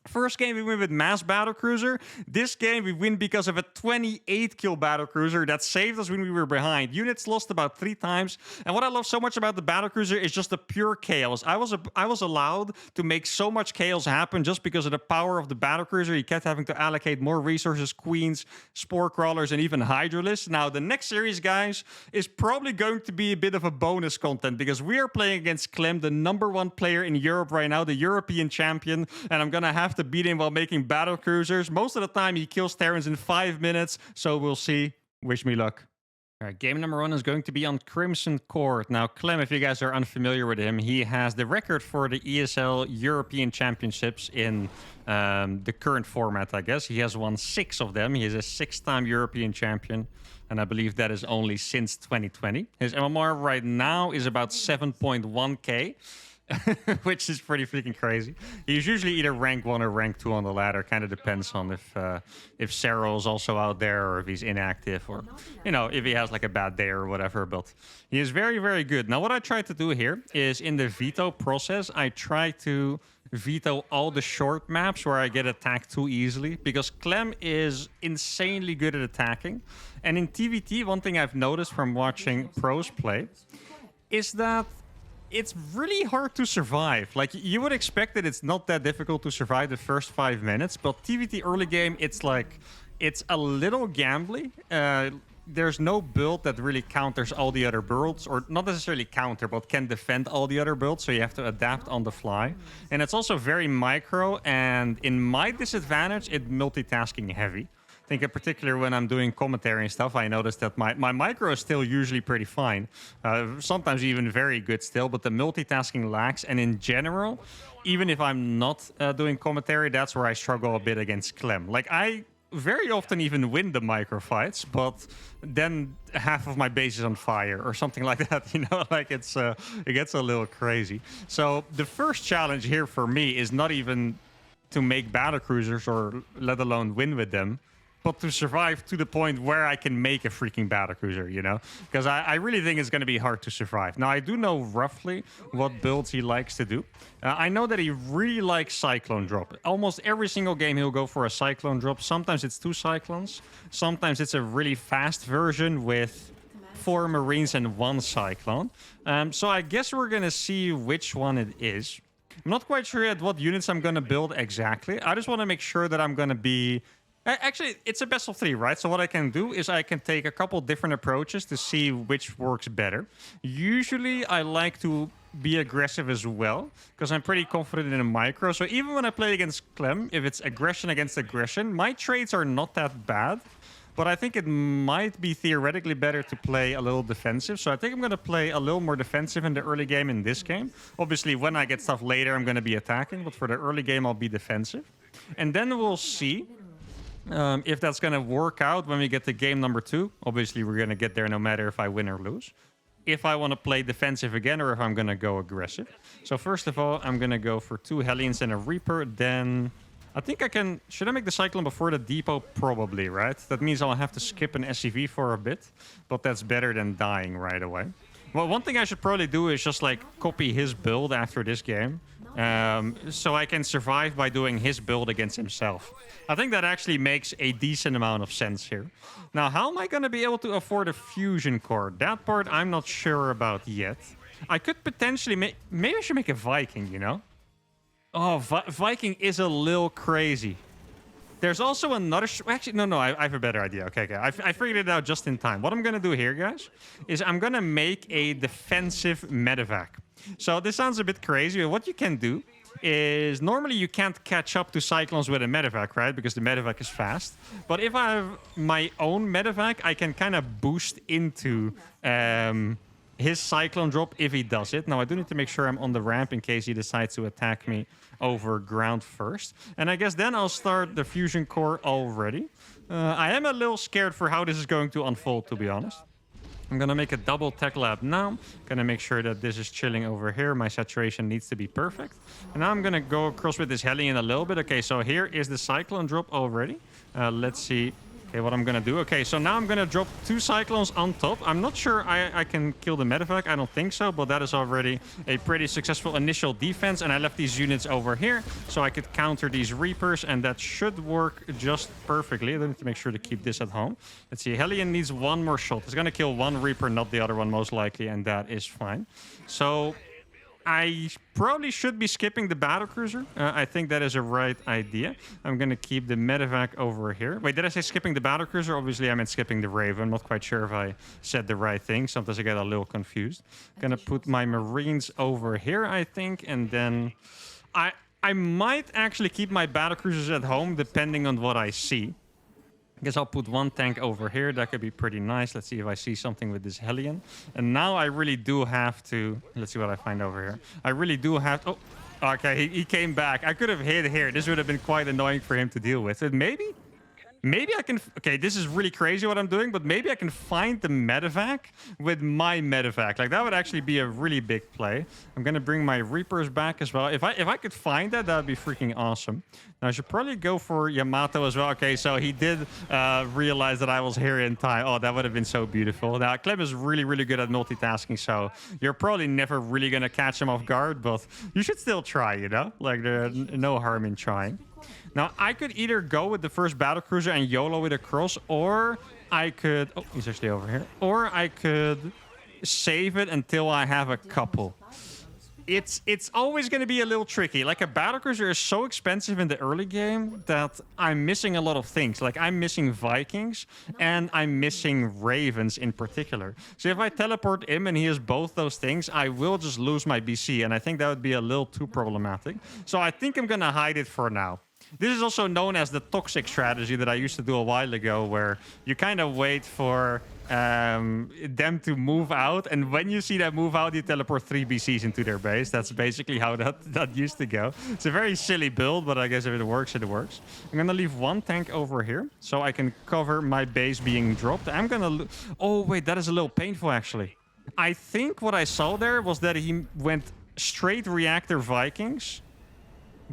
First game we win with mass Battlecruiser. This game we win because of a 28 kill Battlecruiser that saved us when we were behind. Units lost about 3 times. And what I love so much about the Battlecruiser is just the pure chaos. I was allowed to make so much chaos happen just because of the power of the Battlecruiser. He kept having to allocate more resources, queens, spore crawlers, and even Hydralisks. Now the next series, guys, is probably going to be a bit of a bonus content because we are playing against Clem, the #1 player in Europe right now, the European champion, and I'm gonna have to beat him while making Battlecruisers. Most of the time, he kills Terrans in 5 minutes, so we'll see. Wish me luck. All right, game number 1 is going to be on Crimson Court. Now, Clem, if you guys are unfamiliar with him, he has the record for the ESL European Championships in the current format, I guess. He has won 6 of them. He is a 6-time European champion, and I believe that is only since 2020. His MMR right now is about 7.1k. Which is pretty freaking crazy. He's usually either rank 1 or rank 2 on the ladder. Kind of depends on if Cyril's also out there or if he's inactive or, you know, if he has like a bad day or whatever. But he is very, very good. Now, what I try to do here is in the veto process, I try to veto all the short maps where I get attacked too easily because Clem is insanely good at attacking. And in TVT, one thing I've noticed from watching pros play is that it's really hard to survive. Like, you would expect that it's not that difficult to survive the first 5 minutes, but TVT early game, it's like, it's a little gambly. There's no build that really counters all the other builds, or not necessarily counter, but can defend all the other builds, so you have to adapt on the fly. And it's also very micro, and in my disadvantage, it's multitasking heavy. I think in particular when I'm doing commentary and stuff, I noticed that my micro is still usually pretty fine. Sometimes even very good still, but the multitasking lacks. And in general, even if I'm not doing commentary, that's where I struggle a bit against Clem. Like, I very often even win the micro fights, but then half of my base is on fire or something like that, you know, like it gets a little crazy. So the first challenge here for me is not even to make Battlecruisers or let alone win with them, but to survive to the point where I can make a freaking Battlecruiser, you know? Because I really think it's going to be hard to survive. Now, I do know roughly what builds he likes to do. I know that he really likes Cyclone Drop. Almost every single game he'll go for a Cyclone Drop. Sometimes it's 2 Cyclones. Sometimes it's a really fast version with 4 Marines and 1 Cyclone. So I guess we're going to see which one it is. I'm not quite sure yet what units I'm going to build exactly. I just want to make sure that I'm going to be... Actually, it's a best of 3, right? So what I can do is I can take a couple different approaches to see which works better. Usually, I like to be aggressive as well, because I'm pretty confident in a micro. So even when I play against Clem, if it's aggression against aggression, my trades are not that bad. But I think it might be theoretically better to play a little defensive. So I think I'm going to play a little more defensive in the early game in this game. Obviously, when I get stuff later, I'm going to be attacking. But for the early game, I'll be defensive. And then we'll see if that's going to work out when we get to game number 2. Obviously, we're going to get there no matter if I win or lose. if I want to play defensive again or if I'm going to go aggressive. So first of all, I'm going to go for 2 Hellions and a Reaper. Then I think I can... Should I make the Cyclone before the depot? Probably, right? That means I'll have to skip an SCV for a bit. But that's better than dying right away. Well, one thing I should probably do is just like copy his build after this game. So I can survive by doing his build against himself. I think that actually makes a decent amount of sense here. Now, how am I going to be able to afford a fusion core? That part I'm not sure about yet. I could potentially make... Maybe I should make a Viking, you know? Oh, Viking is a little crazy. There's also another... Actually, no, I have a better idea. Okay. I figured it out just in time. What I'm going to do here, guys, is I'm going to make a defensive medevac. So this sounds a bit crazy, but what you can do is normally you can't catch up to Cyclones with a medevac, right? Because the medevac is fast. But if I have my own medevac, I can kind of boost into his Cyclone drop if he does it. Now, I do need to make sure I'm on the ramp in case he decides to attack me over ground first. And I guess then I'll start the fusion core already. I am a little scared for how this is going to unfold, to be honest. I'm going to make a double tech lab now. Going to make sure that this is chilling over here. My saturation needs to be perfect. And now I'm going to go across with this Hellion a little bit. Okay, so here is the Cyclone drop already. Let's see. Okay, what I'm going to do. Okay, so now I'm going to drop 2 Cyclones on top. I'm not sure I can kill the medevac. I don't think so, but that is already a pretty successful initial defense. And I left these units over here so I could counter these Reapers, and that should work just perfectly. I need to make sure to keep this at home. Let's see. Hellion needs 1 more shot. It's going to kill 1 Reaper, not the other one most likely, and that is fine. So I probably should be skipping the Battlecruiser. I think that is a right idea. I'm going to keep the medevac over here. Wait, did I say skipping the Battlecruiser? Obviously, I meant skipping the Raven. I'm not quite sure if I said the right thing. Sometimes I get a little confused. Going to put my Marines over here, I think. And then I might actually keep my Battlecruisers at home, depending on what I see. I guess I'll put 1 tank over here. That could be pretty nice. Let's see if I see something with this Hellion. And now I really do have to... Let's see what I find over here. I really do have to... Oh, okay, he came back. I could have hid here. This would have been quite annoying for him to deal with. But maybe I can... Okay, this is really crazy what I'm doing, but maybe I can find the medevac with my medevac. Like, that would actually be a really big play. I'm going to bring my Reapers back as well. If I could find that, that would be freaking awesome. Now, I should probably go for Yamato as well. Okay, so he did realize that I was here in time. Oh, that would have been so beautiful. Now, Clem is really, really good at multitasking, so you're probably never really going to catch him off guard, but you should still try, you know? Like, there's no harm in trying. Now, I could either go with the first Battlecruiser and YOLO it across, or I could... Oh, he's actually over here. Or I could save it until I have a couple. It's always going to be a little tricky. Like, a Battlecruiser is so expensive in the early game that I'm missing a lot of things. Like, I'm missing Vikings and I'm missing Ravens in particular. So if I teleport him and he has both those things, I will just lose my BC, and I think that would be a little too problematic. So I think I'm going to hide it for now. This is also known as the toxic strategy that I used to do a while ago, where you kind of wait for them to move out, and when you see them move out, you teleport 3 BCs into their base. That's basically how that used to go. It's a very silly build, but I guess if it works, it works. I'm gonna leave 1 tank over here so I can cover my base being dropped. I'm gonna... Oh, wait, that is a little painful, actually. I think what I saw there was that he went straight reactor Vikings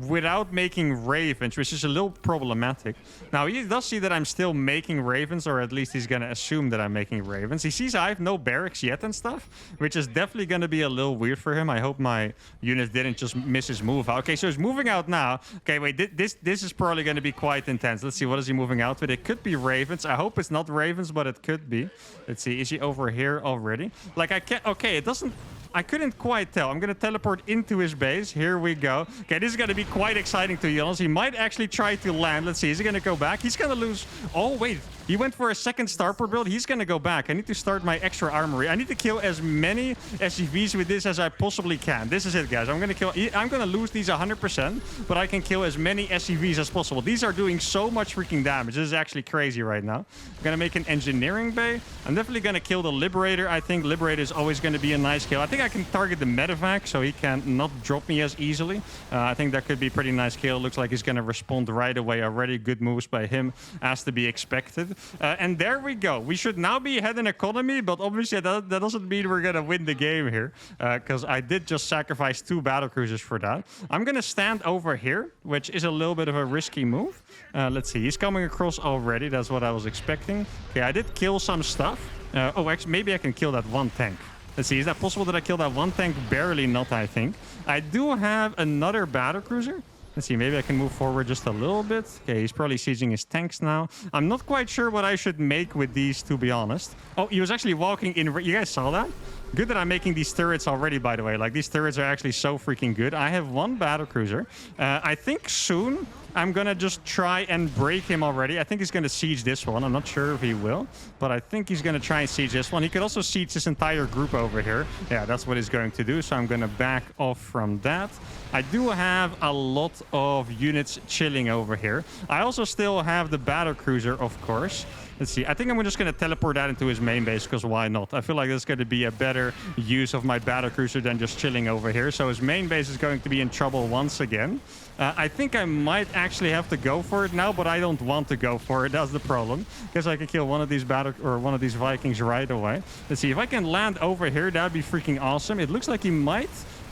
without making Ravens, which is a little problematic. Now, he does see that I'm still making Ravens, or at least he's going to assume that I'm making Ravens. He sees I have no barracks yet and stuff, which is definitely going to be a little weird for him. I hope my units didn't just miss his move. Okay, so he's moving out now. Okay, wait, this is probably going to be quite intense. Let's see, what is he moving out with? It could be Ravens. I hope it's not Ravens, but it could be. Let's see, is he over here already? Like, I can't... Okay, it doesn't... I couldn't quite tell. I'm going to teleport into his base. Here we go. Okay, this is going to be quite exciting, to be honest. He might actually try to land. Let's see. Is he going to go back? He's going to lose... Oh, wait. He went for a second starport build. He's going to go back. I need to start my extra armory. I need to kill as many SCVs with this as I possibly can. This is it, guys. I'm going to lose these 100%, but I can kill as many SCVs as possible. These are doing so much freaking damage. This is actually crazy right now. I'm going to make an engineering bay. I'm definitely going to kill the Liberator. I think Liberator is always going to be a nice kill. I think I can target the medevac so he can not drop me as easily. I think that could be a pretty nice kill. Looks like he's going to respond right away already. Good moves by him, as to be expected. saved. And there we go. We should now be ahead in economy, but obviously that doesn't mean we're going to win the game here, because I did just sacrifice 2 battlecruisers for that. I'm going to stand over here, which is a little bit of a risky move. Let's see. He's coming across already. That's what I was expecting. Okay, I did kill some stuff. Oh, actually, maybe I can kill that 1 tank. Let's see. Is that possible that I kill that 1 tank? Barely not, I think. I do have another battlecruiser. Let's see, maybe I can move forward just a little bit. Okay, he's probably sieging his tanks now. I'm not quite sure what I should make with these, to be honest. Oh, he was actually walking in. You guys saw that? Good that I'm making these turrets already, by the way. Like, these turrets are actually so freaking good. I have 1 battlecruiser. I think soon I'm going to just try and break him already. I think he's going to siege this one. I'm not sure if he will, but I think he's going to try and siege this one. He could also siege this entire group over here. Yeah, that's what he's going to do. So I'm going to back off from that. I do have a lot of units chilling over here. I also still have the battlecruiser, of course. Let's see. I think I'm just going to teleport that into his main base, because why not? I feel like that's going to be a better use of my battlecruiser than just chilling over here. So his main base is going to be in trouble once again. I think I might actually have to go for it now, but I don't want to go for it. That's the problem. Because I can kill one of these one of these Vikings right away. Let's see. If I can land over here, that'd be freaking awesome. It looks like he might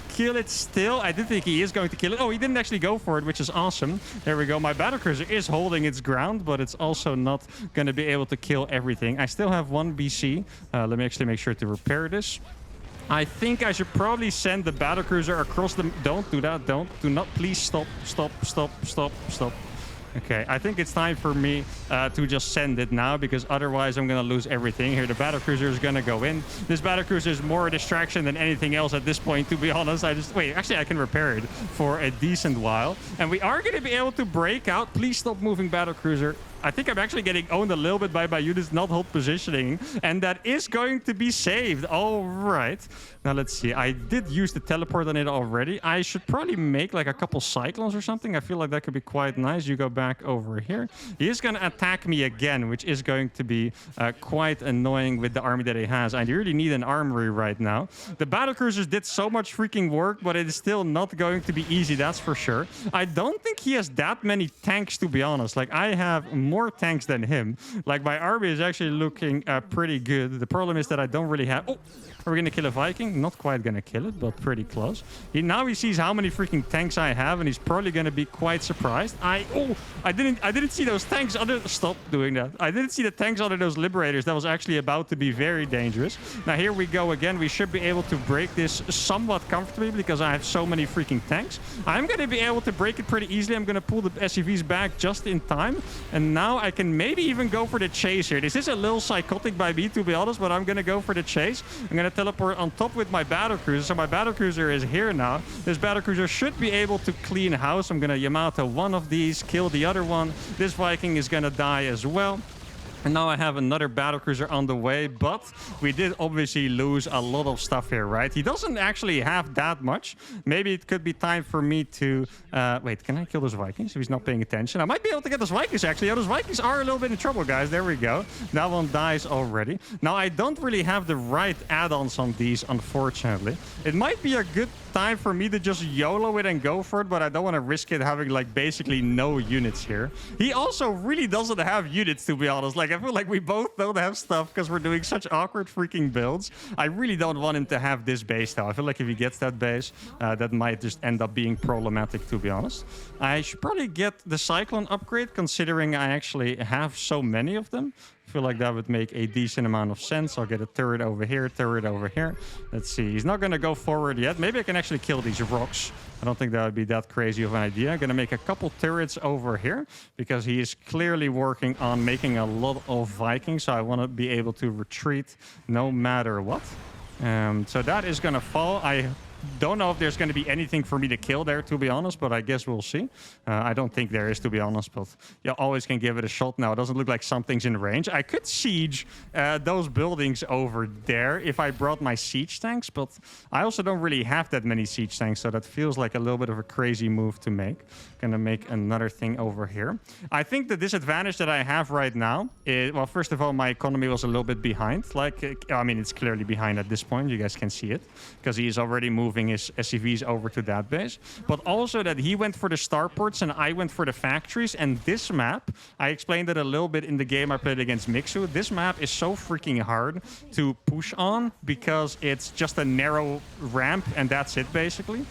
kill it still. I did think he is going to kill it. Oh, he didn't actually go for it, which is awesome. There we go. My battlecruiser is holding its ground, but it's also not going to be able to kill everything. I still have 1 BC. Let me actually make sure to repair this. I think I should probably send the battlecruiser across the... Don't do that. Don't. Do not. Please stop. Stop. Stop. Stop. Stop. Okay, I think it's time for me to just send it now, because otherwise I'm going to lose everything. Here, the battlecruiser is going to go in. This battlecruiser is more a distraction than anything else at this point, to be honest. Wait, actually, I can repair it for a decent while. And we are going to be able to break out. Please stop moving, battlecruiser. I think I'm actually getting owned a little bit by my units not hold positioning, and that is going to be saved. All right. Now, let's see. I did use the teleport on it already. I should probably make like a couple cyclones or something. I feel like that could be quite nice. You go back over here. He is going to attack me again, which is going to be quite annoying with the army that he has. I really need an armory right now. The battlecruisers did so much freaking work, but it is still not going to be easy, that's for sure. I don't think he has that many tanks, to be honest. Like, I have more tanks than him. Like, my army is actually looking pretty good. The problem is that I don't really have... Oh, are we going to kill a Viking? Not quite going to kill it, but pretty close. Now he sees how many freaking tanks I have, and he's probably going to be quite surprised. I didn't see those tanks under... Stop doing that. I didn't see the tanks under those liberators. That was actually about to be very dangerous. Now, here we go again. We should be able to break this somewhat comfortably, because I have so many freaking tanks. I'm going to be able to break it pretty easily. I'm going to pull the SUVs back just in time. And now I can maybe even go for the chase here. This is a little psychotic by me, to be honest, but I'm going to go for the chase. I'm going to teleport on top with my battlecruiser. So my battlecruiser is here now. This battlecruiser should be able to clean house. I'm going to Yamato one of these, kill the other one. This Viking is going to die as well. And now I have another battlecruiser on the way, but we did obviously lose a lot of stuff here, right? He doesn't actually have that much. Maybe it could be time for me to... wait, can I kill those Vikings if he's not paying attention? I might be able to get those Vikings, actually. Yeah, those Vikings are a little bit in trouble, guys. There we go. That one dies already. Now, I don't really have the right add-ons on these, unfortunately. It might be a good time for me to just YOLO it and go for it, but I don't want to risk it having, like, basically no units here. He also really doesn't have units, to be honest. Like, I feel like we both don't have stuff because we're doing such awkward freaking builds. I really don't want him to have this base, though. I feel like if he gets that base, that might just end up being problematic, to be honest. I should probably get the Cyclone upgrade, considering I actually have so many of them. I feel like that would make a decent amount of sense. I'll get a turret over here, turret over here. Let's see. He's not going to go forward yet. Maybe I can actually kill these rocks. I don't think that would be that crazy of an idea. I'm going to make a couple turrets over here because he is clearly working on making a lot of Vikings. So I want to be able to retreat no matter what. So that is going to fall. I don't know if there's going to be anything for me to kill there, to be honest, but I guess we'll see. I don't think there is, to be honest, but you always can give it a shot. Now, it doesn't look like something's in range. I could siege those buildings over there if I brought my siege tanks, but I also don't really have that many siege tanks, so that feels like a little bit of a crazy move to make. Gonna make another thing over here. I think the disadvantage that I have right now is, well, first of all, my economy was a little bit behind. Like, I mean, it's clearly behind at this point. You guys can see it because he is already moving moving his SCVs over to that base, but also that he went for the starports and I went for the factories. And this map, I explained it a little bit in the game I played against Mixu. This map is so freaking hard to push on because it's just a narrow ramp and that's it basically.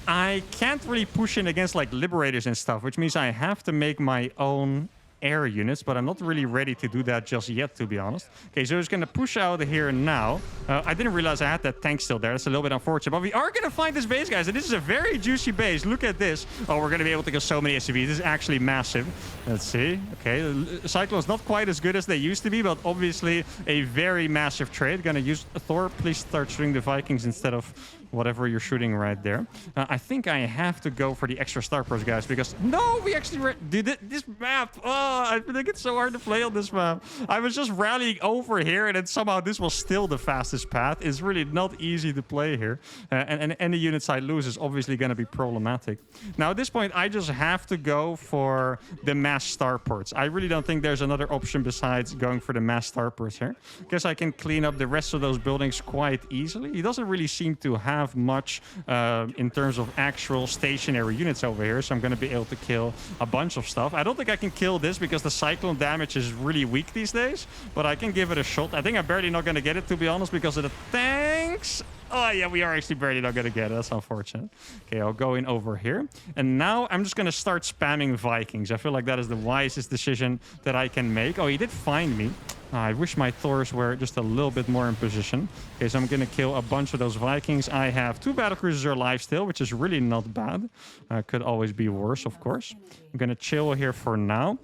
I can't really push in against like liberators and stuff, which means I have to make my own air units, but I'm not really ready to do that just yet, to be honest. Okay, so he's going to push out here now. I didn't realize I had that tank still there. That's a little bit unfortunate, but we are going to find this base, guys, and this is a very juicy base. Look at this. Oh, we're going to be able to kill so many SCVs. This is actually massive. Let's see. Okay, the Cyclone's not quite as good as they used to be, but obviously a very massive trade. Going to use Thor. Please start shooting the Vikings instead of whatever you're shooting right there. I think I have to go for the extra starports, guys, because no, we actually did it. This map. Oh, I think it's so hard to play on this map. I was just rallying over here, and then somehow this was still the fastest path. It's really not easy to play here, and any units I lose is obviously going to be problematic. Now at this point, I just have to go for the mass starports. I really don't think there's another option besides going for the mass starports here. Guess I can clean up the rest of those buildings quite easily. He doesn't really seem to have much in terms of actual stationary units over here, so I'm going to be able to kill a bunch of stuff. I don't think I can kill this because the Cyclone damage is really weak these days, but I can give it a shot. I think I'm barely not going to get it, to be honest, because of the tanks. Oh, yeah, we are actually barely not going to get it. That's unfortunate. Okay, I'll go in over here. And now I'm just going to start spamming Vikings. I feel like that is the wisest decision that I can make. Oh, he did find me. I wish my Thors were just a little bit more in position. Okay, so I'm going to kill a bunch of those Vikings. I have 2 Battlecruisers alive still, which is really not bad. Could always be worse, of course. I'm going to chill here for now.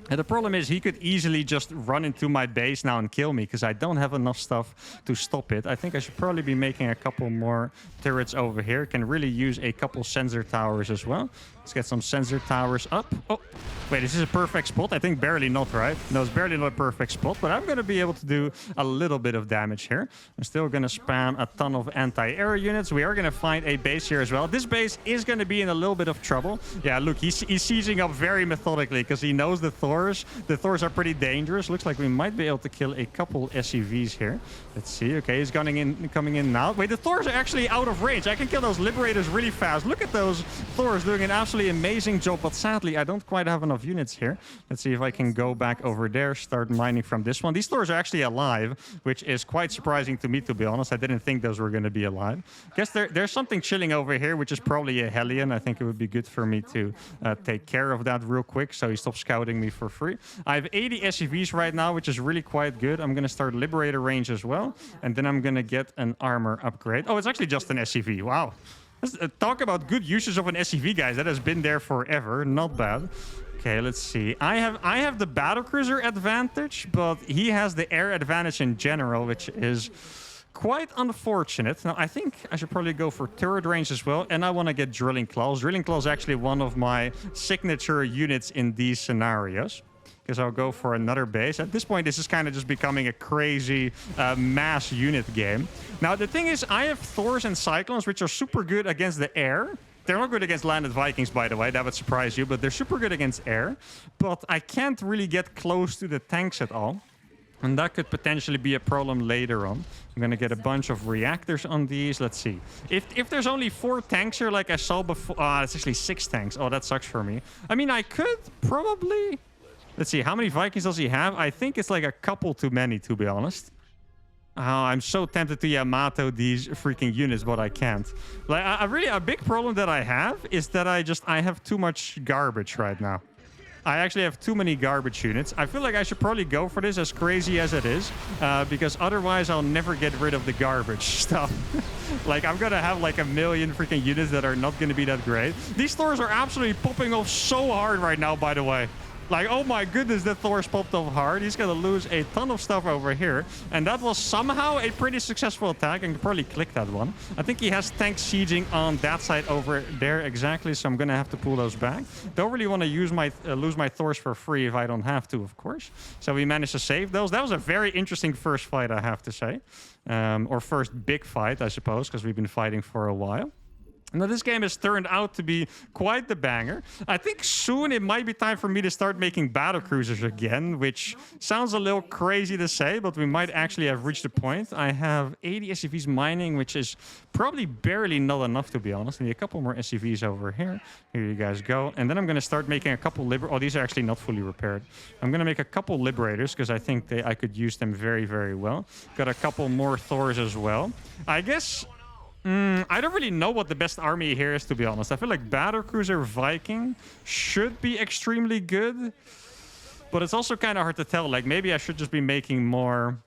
And the problem is he could easily just run into my base now and kill me because I don't have enough stuff to stop it. I think I should probably be making a couple more turrets over here. Can really use a couple sensor towers as well. Let's get some sensor towers up. Oh, wait, this is a perfect spot. I think barely not, right? No, it's barely not a perfect spot, but I'm going to be able to do a little bit of damage here. I'm still going to spam a ton of anti-air units. We are going to find a base here as well. This base is going to be in a little bit of trouble. Yeah, look, he's sieging up very methodically because he knows the Thors. The Thors are pretty dangerous. Looks like we might be able to kill a couple SCVs here. Let's see. Okay, he's coming in now. Wait, the Thors are actually out of range. I can kill those Liberators really fast. Look at those Thors doing an absolutely amazing job, but sadly, I don't quite have enough units here. Let's see if I can go back over there, start mining from this one. These Thors are actually alive, which is quite surprising to me, to be honest. I didn't think those were going to be alive. Guess there's something chilling over here, which is probably a Hellion. I think it would be good for me to take care of that real quick, so he stops scouting me for free. I have 80 SCVs right now, which is really quite good. I'm going to start Liberator range as well, and then I'm going to get an armor upgrade. Oh, it's actually just an SCV. Wow. Talk about good uses of an SCV, guys. That has been there forever. Not bad. Okay, let's see. I have the Battlecruiser advantage, but he has the air advantage in general, which is quite unfortunate. Now, I think I should probably go for turret range as well, and I want to get Drilling Claws. Drilling Claws is actually one of my signature units in these scenarios. Because I'll go for another base. At this point, this is kind of just becoming a crazy mass unit game. Now, the thing is, I have Thors and Cyclones, which are super good against the air. They're not good against landed Vikings, by the way. That would surprise you, but they're super good against air. But I can't really get close to the tanks at all. And that could potentially be a problem later on. I'm going to get a bunch of reactors on these. Let's see. If there's only 4 tanks here, like I saw before... it's actually 6 tanks. Oh, that sucks for me. I mean, I could probably... Let's see, how many Vikings does he have? I think it's like a couple too many, to be honest. Oh, I'm so tempted to Yamato these freaking units, but I can't. Like, a big problem that I have is that I have too much garbage right now. I actually have too many garbage units. I feel like I should probably go for this, as crazy as it is, because otherwise I'll never get rid of the garbage stuff. Like, I'm gonna have like a million freaking units that are not gonna be that great. These Thors are absolutely popping off so hard right now, by the way. Like, oh my goodness, that Thor's popped off hard. He's going to lose a ton of stuff over here. And that was somehow a pretty successful attack. I can probably click that one. I think he has tanks sieging on that side over there exactly. So I'm going to have to pull those back. Don't really want to use my lose my Thors for free if I don't have to, of course. So we managed to save those. That was a very interesting first fight, I have to say. Or first big fight, I suppose, because we've been fighting for a while. Now, this game has turned out to be quite the banger. I think soon it might be time for me to start making Battlecruisers again, which sounds a little crazy to say, but we might actually have reached the point. I have 80 SCVs mining, which is probably barely not enough, to be honest. I need a couple more SCVs over here. Here you guys go. And then I'm going to start making a couple Oh, these are actually not fully repaired. I'm going to make a couple Liberators because I think I could use them very, very well. Got a couple more Thors as well. I guess... I don't really know what the best army here is, to be honest. I feel like Battlecruiser Viking should be extremely good, but it's also kind of hard to tell. Like, maybe I should just be making more...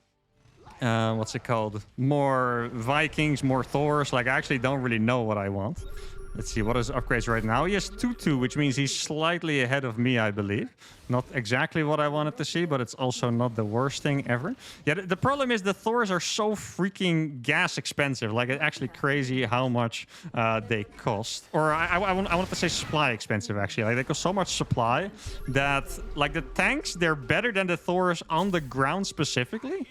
what's it called? More Vikings, more Thors. Like, I actually don't really know what I want. Let's see, what is upgrades right now? He has 2-2, which means he's slightly ahead of me, I believe. Not exactly what I wanted to see, but it's also not the worst thing ever. Yeah, the problem is the Thors are so freaking gas expensive. Like, it's actually crazy how much they cost. Or I wanted to say supply expensive, actually. Like, they cost so much supply that, like, the tanks, they're better than the Thors on the ground specifically.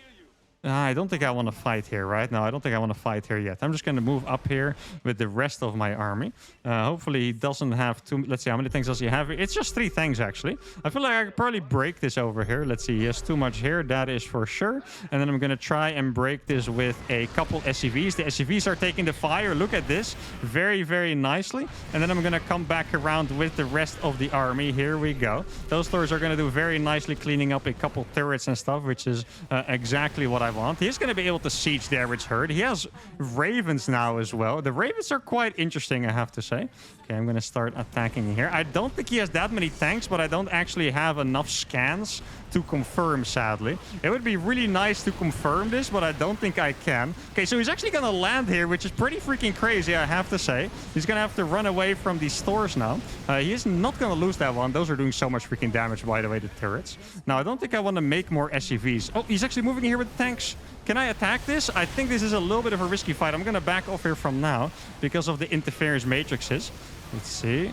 I don't think I want to fight here, right? No, I don't think I want to fight here yet. I'm just going to move up here with the rest of my army. Hopefully he doesn't have too... Let's see, how many tanks does he have? It's just 3 tanks, actually. I feel like I could probably break this over here. Let's see, he has too much here. That is for sure. And then I'm going to try and break this with a couple SCVs. The SCVs are taking the fire. Look at this. Very, very nicely. And then I'm going to come back around with the rest of the army. Here we go. Those Thors are going to do very nicely, cleaning up a couple turrets and stuff, which is exactly what I want. He's going to be able to siege the average herd. He has ravens now as well. The ravens are quite interesting, I have to say. Okay, I'm going to start attacking here. I don't think he has that many tanks, but I don't actually have enough scans to confirm, sadly. It would be really nice to confirm this, but I don't think I can. Okay, so he's actually going to land here, which is pretty freaking crazy, I have to say. He's going to have to run away from these Thors now. He is not going to lose that one. Those are doing so much freaking damage, by the way, the turrets. Now, I don't think I want to make more SCVs. Oh, he's actually moving here with tanks. Can I attack this? I think this is a little bit of a risky fight. I'm going to back off here from now because of the interference matrices. Let's see.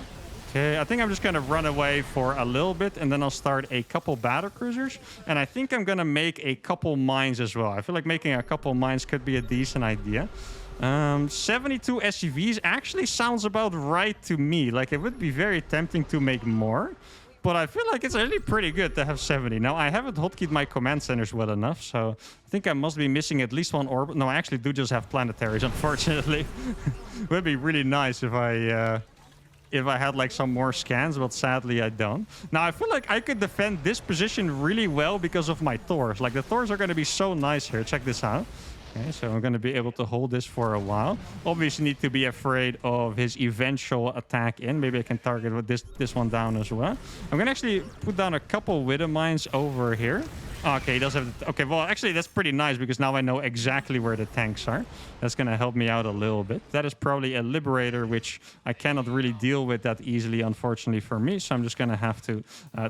Okay, I think I'm just going to run away for a little bit, and then I'll start a couple Battlecruisers. And I think I'm going to make a couple mines as well. I feel like making a couple mines could be a decent idea. 72 SCVs actually sounds about right to me. Like, it would be very tempting to make more, but I feel like it's really pretty good to have 70. Now, I haven't hotkeyed my command centers well enough, so I think I must be missing at least one orbit. No, I actually do just have planetaries, unfortunately. It would be really nice if I had like some more scans, but sadly I don't. Now, I feel like I could defend this position really well because of my Thors. Like, the Thors are going to be so nice here. Check this out. Okay, so I'm going to be able to hold this for a while. Obviously, need to be afraid of his eventual attack in. Maybe I can target with this one down as well. I'm going to actually put down a couple Widow mines over here. Okay, he does have... Okay, well, actually, that's pretty nice because now I know exactly where the tanks are. That's going to help me out a little bit. That is probably a Liberator, which I cannot really deal with that easily, unfortunately, for me. So I'm just going to have to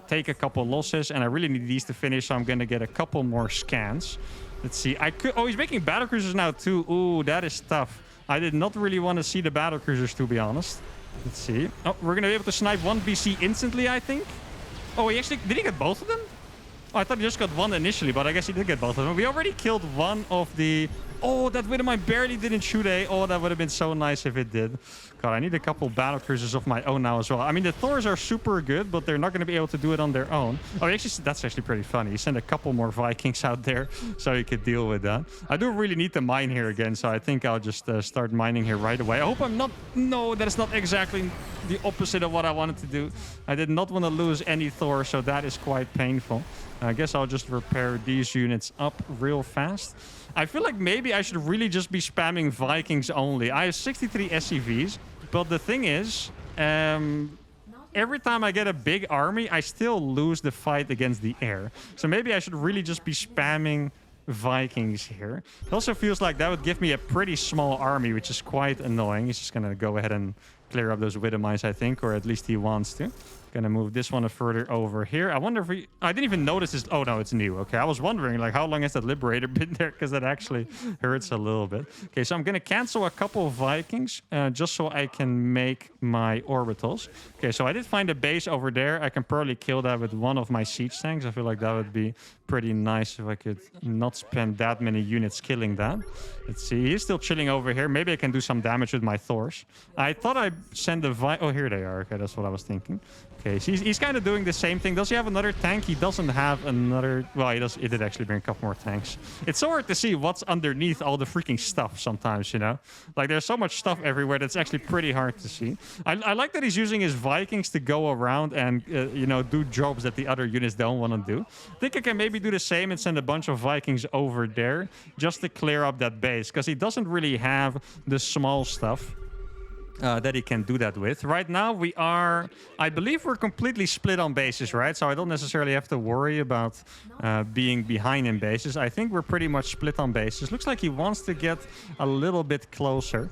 take a couple losses, and I really need these to finish, so I'm going to get a couple more scans. Let's see. I could... Oh, he's making Battlecruisers now, too. Ooh, that is tough. I did not really want to see the Battlecruisers, to be honest. Let's see. Oh, we're going to be able to snipe one BC instantly, I think. Oh, he actually... Did he get both of them? Oh, I thought he just got one initially, but I guess he did get both of them. We already killed one of the... Oh, that Widowmine barely didn't shoot a... Oh, that would have been so nice if it did. God, I need a couple Battlecruisers of my own now as well. I mean, the Thors are super good, but they're not going to be able to do it on their own. Oh, actually, that's actually pretty funny. He sent a couple more Vikings out there so he could deal with that. I do really need to mine here again, so I think I'll just start mining here right away. I hope I'm not... No, that is not exactly the opposite of what I wanted to do. I did not want to lose any Thor, so that is quite painful. I guess I'll just repair these units up real fast. I feel like maybe I should really just be spamming Vikings only. I have 63 SCVs, but the thing is, every time I get a big army, I still lose the fight against the air. So maybe I should really just be spamming Vikings here. It also feels like that would give me a pretty small army, which is quite annoying. He's just going to go ahead and clear up those Widow mines, I think, or at least he wants to. Gonna move this one further over here. I wonder if I didn't even notice this. Oh, no, it's new. Okay, I was wondering, like, how long has that Liberator been there? Because that actually hurts a little bit. Okay, so I'm gonna cancel a couple of Vikings just so I can make my orbitals. Okay, so I did find a base over there. I can probably kill that with one of my siege tanks. I feel like that would be pretty nice if I could not spend that many units killing that. Let's see. He's still chilling over here. Maybe I can do some damage with my Thors. I thought I'd send a Oh, here they are. Okay, that's what I was thinking. Okay, so he's kind of doing the same thing. Does he have another tank? He doesn't have another... Well, he does. He did actually bring a couple more tanks. It's so hard to see what's underneath all the freaking stuff sometimes, you know? Like, there's so much stuff everywhere that's actually pretty hard to see. I like that he's using his Vikings to go around and, you know, do jobs that the other units don't want to do. I think I can maybe do the same and send a bunch of Vikings over there just to clear up that base, because he doesn't really have the small stuff that he can do that with. Right now, I believe we're completely split on bases, right? So I don't necessarily have to worry about being behind in bases. I think we're pretty much split on bases. Looks like he wants to get a little bit closer.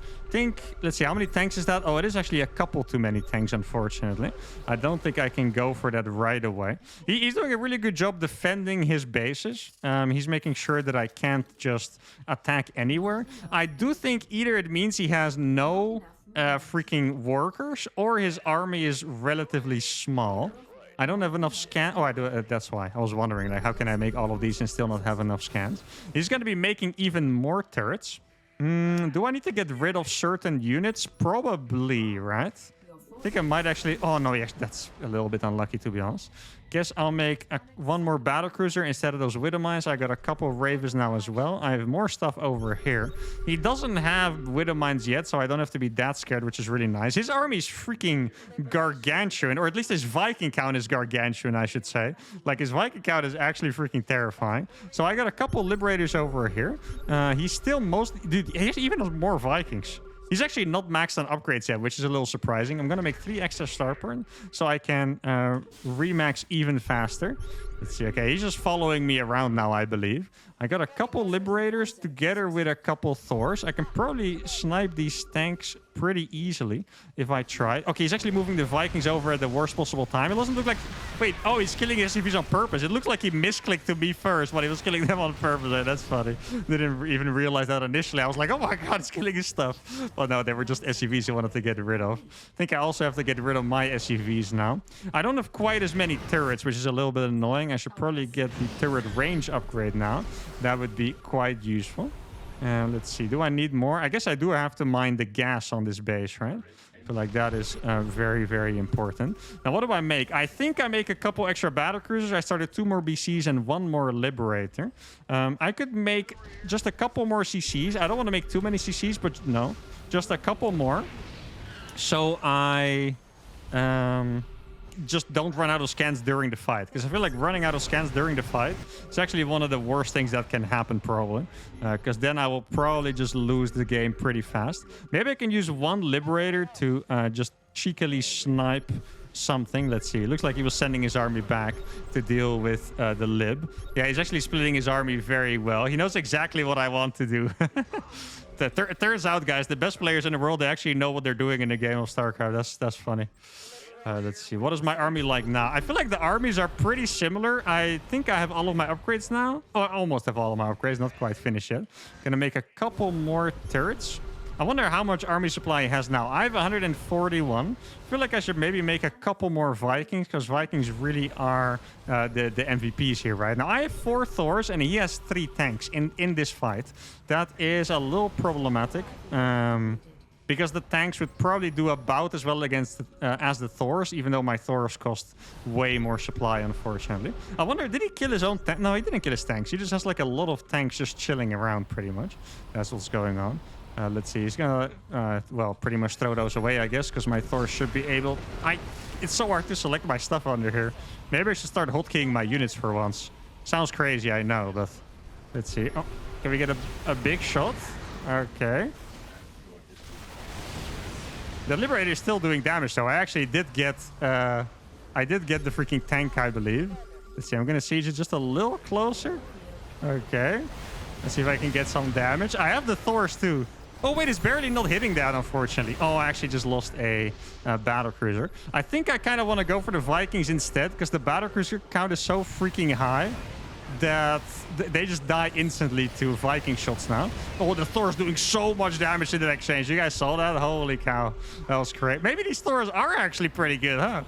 Let's see, how many tanks is that? Oh, it is actually a couple too many tanks, unfortunately. I don't think I can go for that right away. He's doing a really good job defending his bases. He's making sure that I can't just attack anywhere. I do think either it means he has no freaking workers, or his army is relatively small. I don't have enough scan. Oh, I do. That's why I was wondering, like, how can I make all of these and still not have enough scans? He's going to be making even more turrets. Do I need to get rid of certain units? Probably, right? I think I might actually... Oh, no, yes, that's a little bit unlucky, to be honest. Guess I'll make one more Battlecruiser instead of those Widow Mines. I got a couple of Ravens now as well. I have more stuff over here. He doesn't have Widow Mines yet, so I don't have to be that scared, which is really nice. His army is freaking gargantuan, or at least his Viking count is gargantuan, I should say. Like, his Viking count is actually freaking terrifying. So I got a couple Liberators over here. He's still Dude, he has even more Vikings. He's actually not maxed on upgrades yet, which is a little surprising. I'm going to make 3 extra star burn so I can remax even faster. Let's see. Okay, he's just following me around now, I believe. I got a couple Liberators together with a couple Thors. I can probably snipe these tanks pretty easily if I try. Okay, he's actually moving the Vikings over at the worst possible time. It doesn't look like... Wait, oh, he's killing his SCVs on purpose. It looked like he misclicked to me first, but he was killing them on purpose. That's funny. Didn't even realize that initially. I was like, oh my god, he's killing his stuff. But no, they were just SCVs he wanted to get rid of. I think I also have to get rid of my SCVs now. I don't have quite as many turrets, which is a little bit annoying. I should probably get the turret range upgrade now. That would be quite useful. Let's see. Do I need more? I guess I do have to mine the gas on this base, right? I feel like that is very, very important. Now, what do I make? I think I make a couple extra Battlecruisers. I started 2 more BCs and 1 more Liberator. I could make just a couple more CCs. I don't want to make too many CCs, but no. Just a couple more. So I... just don't run out of scans during the fight, because I feel like running out of scans during the fight is actually one of the worst things that can happen, probably, because then I will probably just lose the game pretty fast. Maybe I can use 1 Liberator to just cheekily snipe something. Let's see. It looks like he was sending his army back to deal with the Lib. Yeah, he's actually splitting his army very well. He knows exactly what I want to do. It turns out, guys, the best players in the world, they actually know what they're doing in a game of StarCraft. That's funny. Let's see. What is my army like now? I feel like the armies are pretty similar. I think I have all of my upgrades now. Oh, I almost have all of my upgrades. Not quite finished yet. Gonna make a couple more turrets. I wonder how much army supply he has now. I have 141. I feel like I should maybe make a couple more Vikings, because Vikings really are the MVPs here right now. I have 4 Thors and he has 3 tanks in this fight. That is a little problematic. Because the tanks would probably do about as well against as the Thors, even though my Thors cost way more supply, unfortunately. I wonder, did he kill his own tank? No, he didn't kill his tanks. He just has like a lot of tanks just chilling around, pretty much. That's what's going on. Let's see. He's gonna, well, pretty much throw those away, I guess, because my Thors should be able... It's so hard to select my stuff under here. Maybe I should start hotkeying my units for once. Sounds crazy, I know, but... Let's see. Oh, can we get a big shot? Okay. The Liberator is still doing damage, so I actually did get... I did get the freaking tank, I believe. Let's see, I'm gonna siege it just a little closer. Okay. Let's see if I can get some damage. I have the Thors too. Oh wait, it's barely not hitting that, unfortunately. Oh, I actually just lost a Battlecruiser. I think I kind of want to go for the Vikings instead, because the Battlecruiser count is so freaking high that they just die instantly to Viking shots now. Oh, the Thor's doing so much damage in the exchange. You guys saw that? Holy cow. That was great. Maybe these Thors are actually pretty good, huh?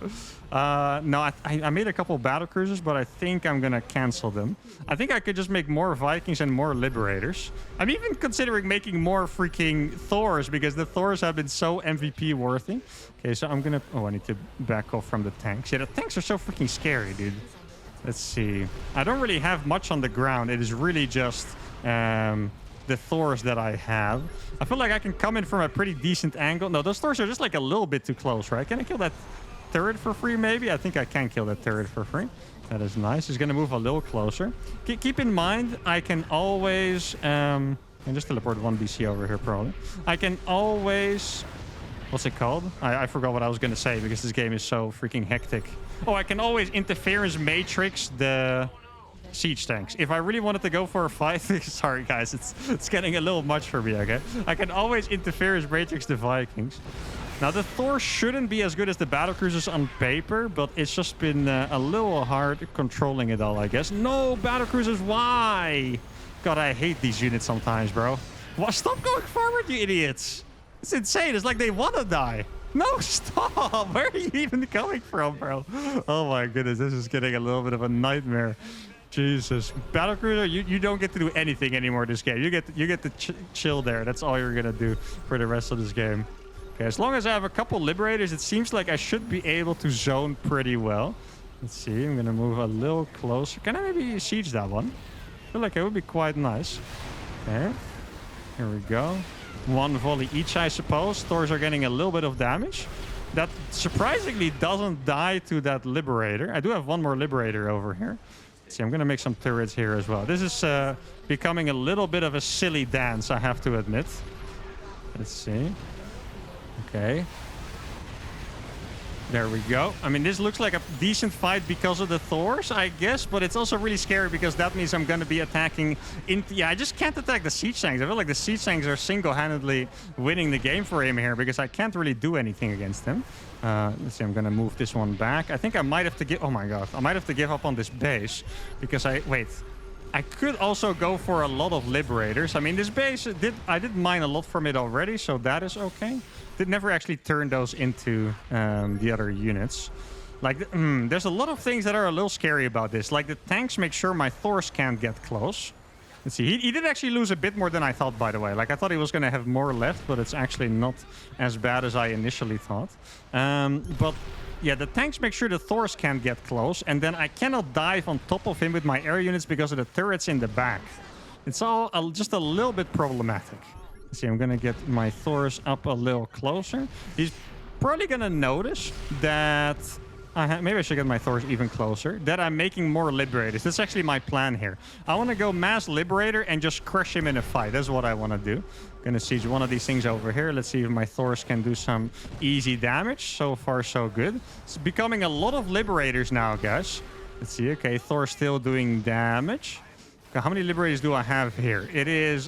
No, I made a couple Battlecruisers, but I think I'm going to cancel them. I think I could just make more Vikings and more Liberators. I'm even considering making more freaking Thors because the Thors have been so MVP worthy. Okay, so I'm going to... Oh, I need to back off from the tanks. Yeah, the tanks are so freaking scary, dude. Let's see. I don't really have much on the ground. It is really just the Thors that I have. I feel like I can come in from a pretty decent angle. No, those Thors are just like a little bit too close, right? Can I kill that turret for free, maybe? I think I can kill that turret for free. That is nice. He's going to move a little closer. Keep in mind, I can always... I can just teleport one BC over here, probably. I can always... What's it called? I forgot what I was going to say because this game is so freaking hectic. Oh, I can always interference matrix the siege tanks. If I really wanted to go for a fight... Sorry, guys. It's getting a little much for me, okay? I can always interference matrix the Vikings. Now, the Thor shouldn't be as good as the Battlecruisers on paper, but it's just been a little hard controlling it all, I guess. No, Battlecruisers, why? God, I hate these units sometimes, bro. Well, stop going forward, you idiots. It's insane. It's like they want to die. No, stop. Where are you even coming from, bro? Oh, my goodness. This is getting a little bit of a nightmare. Jesus. Battlecruiser, you don't get to do anything anymore this game. You get to chill there. That's all you're going to do for the rest of this game. Okay, as long as I have a couple Liberators, it seems like I should be able to zone pretty well. Let's see. I'm going to move a little closer. Can I maybe siege that one? I feel like it would be quite nice. Okay. Here we go. One volley each, I suppose. Thors are getting a little bit of damage. That surprisingly doesn't die to that Liberator. I do have one more Liberator over here. Let's see, I'm going to make some turrets here as well. This is becoming a little bit of a silly dance, I have to admit. Let's see. Okay. There we go. I mean, this looks like a decent fight because of the Thors, I guess, but it's also really scary because that means I'm going to be attacking... Yeah, I just can't attack the siege tanks. I feel like the siege tanks are single-handedly winning the game for him here because I can't really do anything against him. Let's see, I'm going to move this one back. I think I might have to give... Oh my god. I might have to give up on this base because Wait. I could also go for a lot of Liberators. I mean, this base, I did mine a lot from it already, so that is okay. Did never actually turn those into the other units. Like, there's a lot of things that are a little scary about this. Like, the tanks make sure my Thors can't get close. Let's see, he did actually lose a bit more than I thought, by the way. Like, I thought he was going to have more left, but it's actually not as bad as I initially thought. But... yeah, the tanks make sure the Thors can't get close, and then I cannot dive on top of him with my air units because of the turrets in the back. It's all just a little bit problematic. Let's see, I'm going to get my Thors up a little closer. He's probably going to notice that... maybe I should get my Thors even closer. That I'm making more Liberators. That's actually my plan here. I want to go mass Liberator and just crush him in a fight. That's what I want to do. Gonna siege one of these things over here. Let's see if my Thors can do some easy damage. So far, so good. It's becoming a lot of Liberators now, guys. Let's see. Okay, Thor's still doing damage. Okay, how many Liberators do I have here?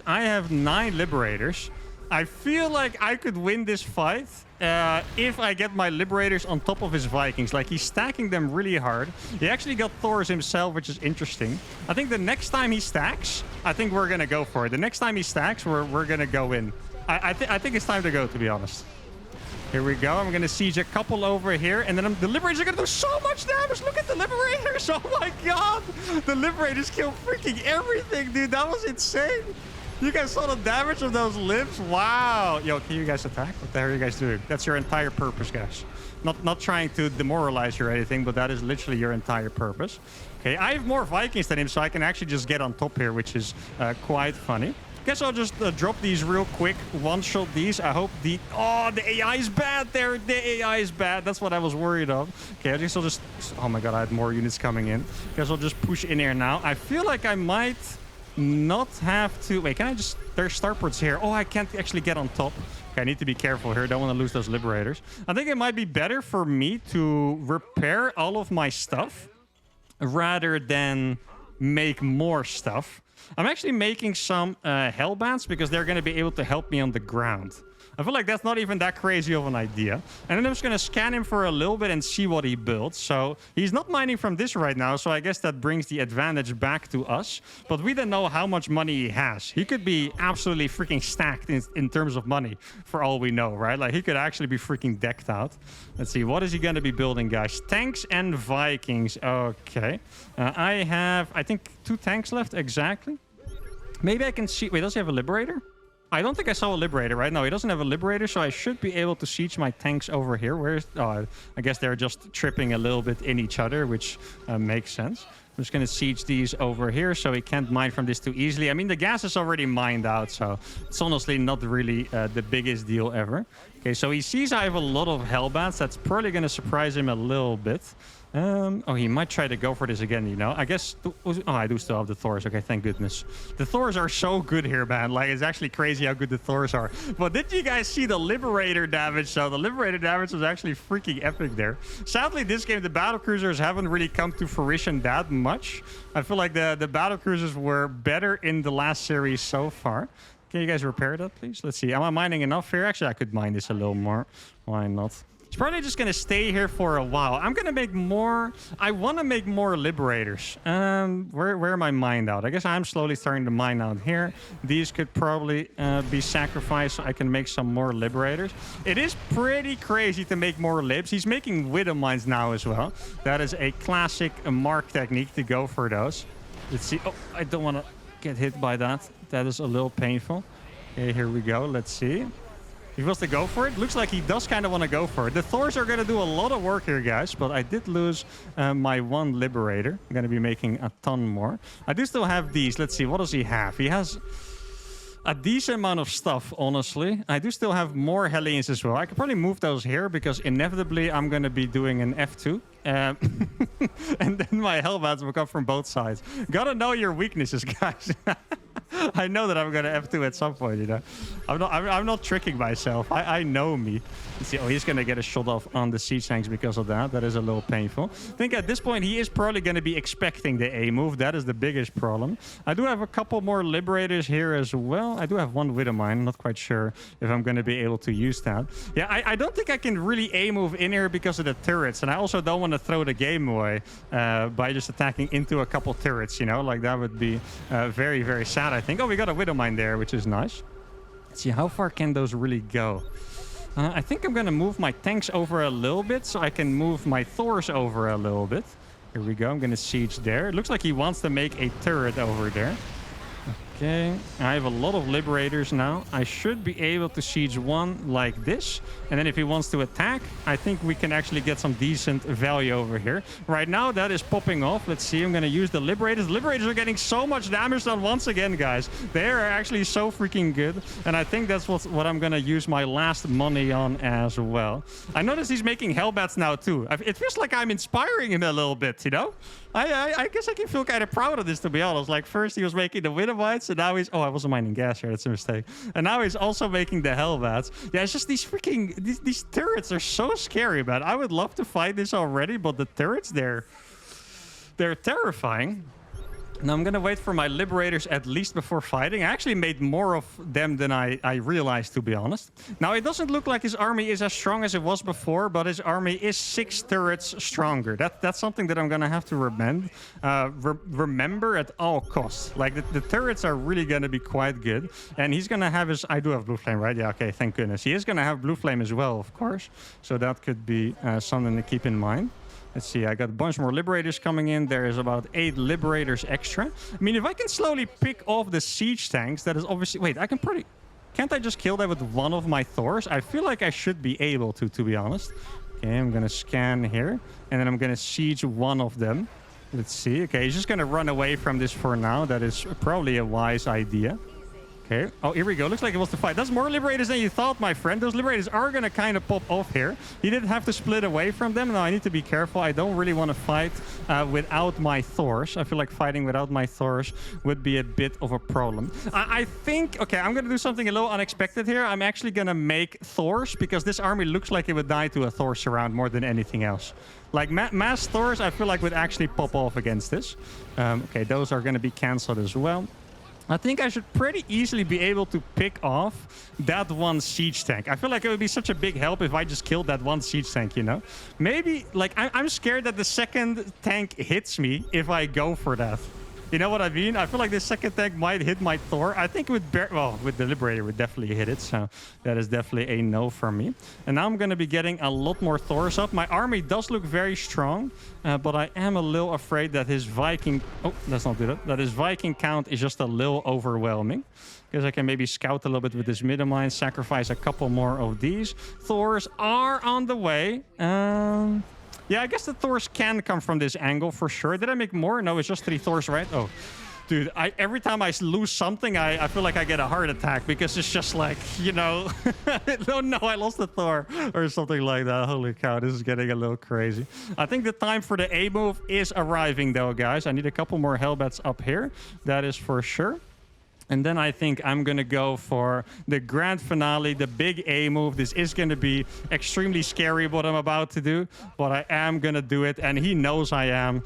I have 9 Liberators. I feel like I could win this fight if I get my Liberators on top of his Vikings. Like, he's stacking them really hard. He actually got Thors himself, which is interesting. I think the next time he stacks, I think we're going to go for it. The next time he stacks, we're going to go in. I think it's time to go, to be honest. Here we go. I'm going to siege a couple over here. And then the Liberators are going to do so much damage. Look at the Liberators. Oh, my God. The Liberators kill freaking everything, dude. That was insane. You guys saw the damage of those libs? Wow. Yo, can you guys attack? What the hell are you guys doing? That's your entire purpose, guys. Not trying to demoralize you or anything, but that is literally your entire purpose. Okay, I have more Vikings than him, so I can actually just get on top here, which is quite funny. Guess I'll just drop these real quick. One-shot these. I hope the... Oh, the AI is bad there. The AI is bad. That's what I was worried of. Okay, I guess I'll just... Oh my god, I had more units coming in. Guess I'll just push in here now. I feel like I might... not have to... Wait, can I just... There's starports here. Oh, I can't actually get on top. Okay, I need to be careful here. Don't want to lose those Liberators. I think it might be better for me to repair all of my stuff rather than make more stuff. I'm actually making some hellbats because they're going to be able to help me on the ground. I feel like that's not even that crazy of an idea. And then I'm just going to scan him for a little bit and see what he builds. So he's not mining from this right now, so I guess that brings the advantage back to us. But we don't know how much money he has. He could be absolutely freaking stacked in terms of money, for all we know, right? Like, he could actually be freaking decked out. Let's see, what is he going to be building, guys? Tanks and Vikings. Okay. I have, I think, 2 tanks left, exactly. Maybe I can see... Wait, does he have a Liberator? I don't think I saw a Liberator, right? No, he doesn't have a Liberator, so I should be able to siege my tanks over here. Where's... Oh, I guess they're just tripping a little bit in each other, which makes sense. I'm just going to siege these over here, so he can't mine from this too easily. I mean, the gas is already mined out, so it's honestly not really the biggest deal ever. Okay, so he sees I have a lot of Hellbats. That's probably going to surprise him a little bit. Oh, he might try to go for this again, you know. I guess... Oh, I do still have the Thors. Okay, thank goodness. The Thors are so good here, man. Like, it's actually crazy how good the Thors are. But did you guys see the Liberator damage? So the Liberator damage was actually freaking epic there. Sadly, this game, the Battlecruisers haven't really come to fruition that much. I feel like the Battlecruisers were better in the last series so far. Can you guys repair that, please? Let's see. Am I mining enough here? Actually, I could mine this a little more. Why not? It's probably just going to stay here for a while. I'm going to make more... I want to make more Liberators. Where am I mined out? I guess I'm slowly starting to mine out here. These could probably be sacrificed so I can make some more Liberators. It is pretty crazy to make more Libs. He's making Widow Mines now as well. That is a classic mark technique to go for those. Let's see. Oh, I don't want to get hit by that. That is a little painful. Okay, here we go. Let's see. He wants to go for it. Looks like he does kind of want to go for it. The Thors are going to do a lot of work here, guys. But I did lose my 1 Liberator. I'm going to be making a ton more. I do still have these. Let's see. What does he have? He has a decent amount of stuff, honestly. I do still have more Hellions as well. I could probably move those here because inevitably I'm going to be doing an F2. And then my Hellbats will come from both sides. Gotta know your weaknesses, guys. I know that I'm gonna F2 at some point, you know. I'm not tricking myself. I know me. Let's see. Oh, he's gonna get a shot off on the siege tanks because of that. That is a little painful. I think at this point he is probably gonna be expecting the A move. That is the biggest problem. I do have a couple more Liberators here as well. I do have 1 Widow Mine. Not quite sure if I'm gonna be able to use that. Yeah, I don't think I can really A move in here because of the turrets, and I also don't want to throw the game away by just attacking into a couple turrets, you know. Like, that would be very, very sad, I think. Oh, we got a Widow Mine there, which is nice. Let's see, how far can those really go? I think I'm going to move my tanks over a little bit so I can move my Thors over a little bit. Here we go. I'm going to siege there. It looks like he wants to make a turret over there. Okay, I have a lot of Liberators now. I should be able to siege 1 like this. And then if he wants to attack, I think we can actually get some decent value over here. Right now, that is popping off. Let's see, I'm going to use the Liberators. The Liberators are getting so much damage done once again, guys. They are actually so freaking good. And I think that's what I'm going to use my last money on as well. I notice he's making Hellbats now, too. It feels like I'm inspiring him a little bit, you know? I guess I can feel kind of proud of this, to be honest. Like, first he was making the Widow Mines, and now he's... Oh, I wasn't mining gas here. That's a mistake. And now he's also making the Hellbats. Yeah, it's just these freaking... These turrets are so scary, man. I would love to fight this already, but the turrets, they're terrifying. Now I'm going to wait for my Liberators at least before fighting. I actually made more of them than I realized, to be honest. Now, it doesn't look like his army is as strong as it was before, but his army is 6 turrets stronger. That's something that I'm going to have to remember at all costs. Like, the turrets are really going to be quite good. And he's going to have his... I do have Blue Flame, right? Yeah, okay, thank goodness. He is going to have Blue Flame as well, of course. So that could be something to keep in mind. Let's see, I got a bunch more Liberators coming in. There is about 8 Liberators extra. I mean, if I can slowly pick off the siege tanks, that is obviously... Wait, I can probably... Can't I just kill that with 1 of my Thors? I feel like I should be able to be honest. Okay, I'm going to scan here. And then I'm going to siege 1 of them. Let's see. Okay, he's just going to run away from this for now. That is probably a wise idea. Okay. Oh, here we go. Looks like it was the fight. That's more Liberators than you thought, my friend. Those Liberators are going to kind of pop off here. He didn't have to split away from them. Now, I need to be careful. I don't really want to fight without my Thors. I feel like fighting without my Thors would be a bit of a problem. I think... Okay, I'm going to do something a little unexpected here. I'm actually going to make Thors because this army looks like it would die to a Thor surround more than anything else. Like, mass Thors, I feel like would actually pop off against this. Okay, those are going to be cancelled as well. I think I should pretty easily be able to pick off that one siege tank. I feel like it would be such a big help if I just killed that one siege tank, you know? Maybe, like, I'm scared that the second tank hits me if I go for that. You know what I mean? I feel like the second tank might hit my Thor. I think with with the Liberator would definitely hit it. So that is definitely a no for me. And now I'm going to be getting a lot more Thors up. My army does look very strong, but I am a little afraid that his Viking... Oh, let's not do that. That his Viking count is just a little overwhelming. Because I can maybe scout a little bit with this middle mine, sacrifice a couple more of these. Thors are on the way. Yeah, I guess the Thors can come from this angle for sure. Did I make more? No, it's just 3 Thors, right? Oh, dude, every time I lose something, I feel like I get a heart attack because it's just like, you know, oh no, I lost the Thor or something like that. Holy cow, this is getting a little crazy. I think the time for the A move is arriving though, guys. I need a couple more Hellbats up here. That is for sure. And then I think I'm going to go for the grand finale, the big A move. This is going to be extremely scary what I'm about to do, but I am going to do it, and he knows I am.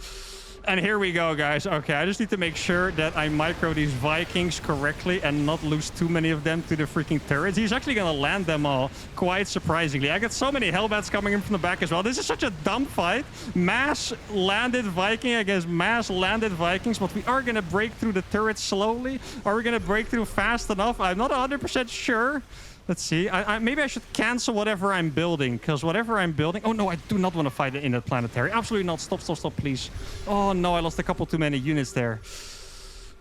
And here we go, guys. Okay, I just need to make sure that I micro these Vikings correctly and not lose too many of them to the freaking turrets. He's actually going to land them all, quite surprisingly. I got so many Hellbats coming in from the back as well. This is such a dumb fight. Mass landed Viking against mass landed Vikings, but we are going to break through the turrets slowly. Are we going to break through fast enough? I'm not 100% sure. Let's see. Maybe I should cancel whatever I'm building, because whatever I'm building... Oh, no, I do not want to fight in the planetary. Absolutely not. Stop, stop, stop, please. Oh, no, I lost a couple too many units there.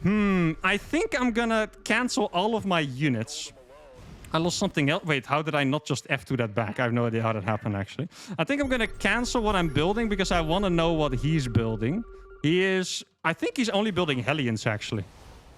I think I'm going to cancel all of my units. I lost something else. Wait, how did I not just F2 that back? I have no idea how that happened, actually. I think I'm going to cancel what I'm building because I want to know what he's building. I think he's only building Hellions, actually.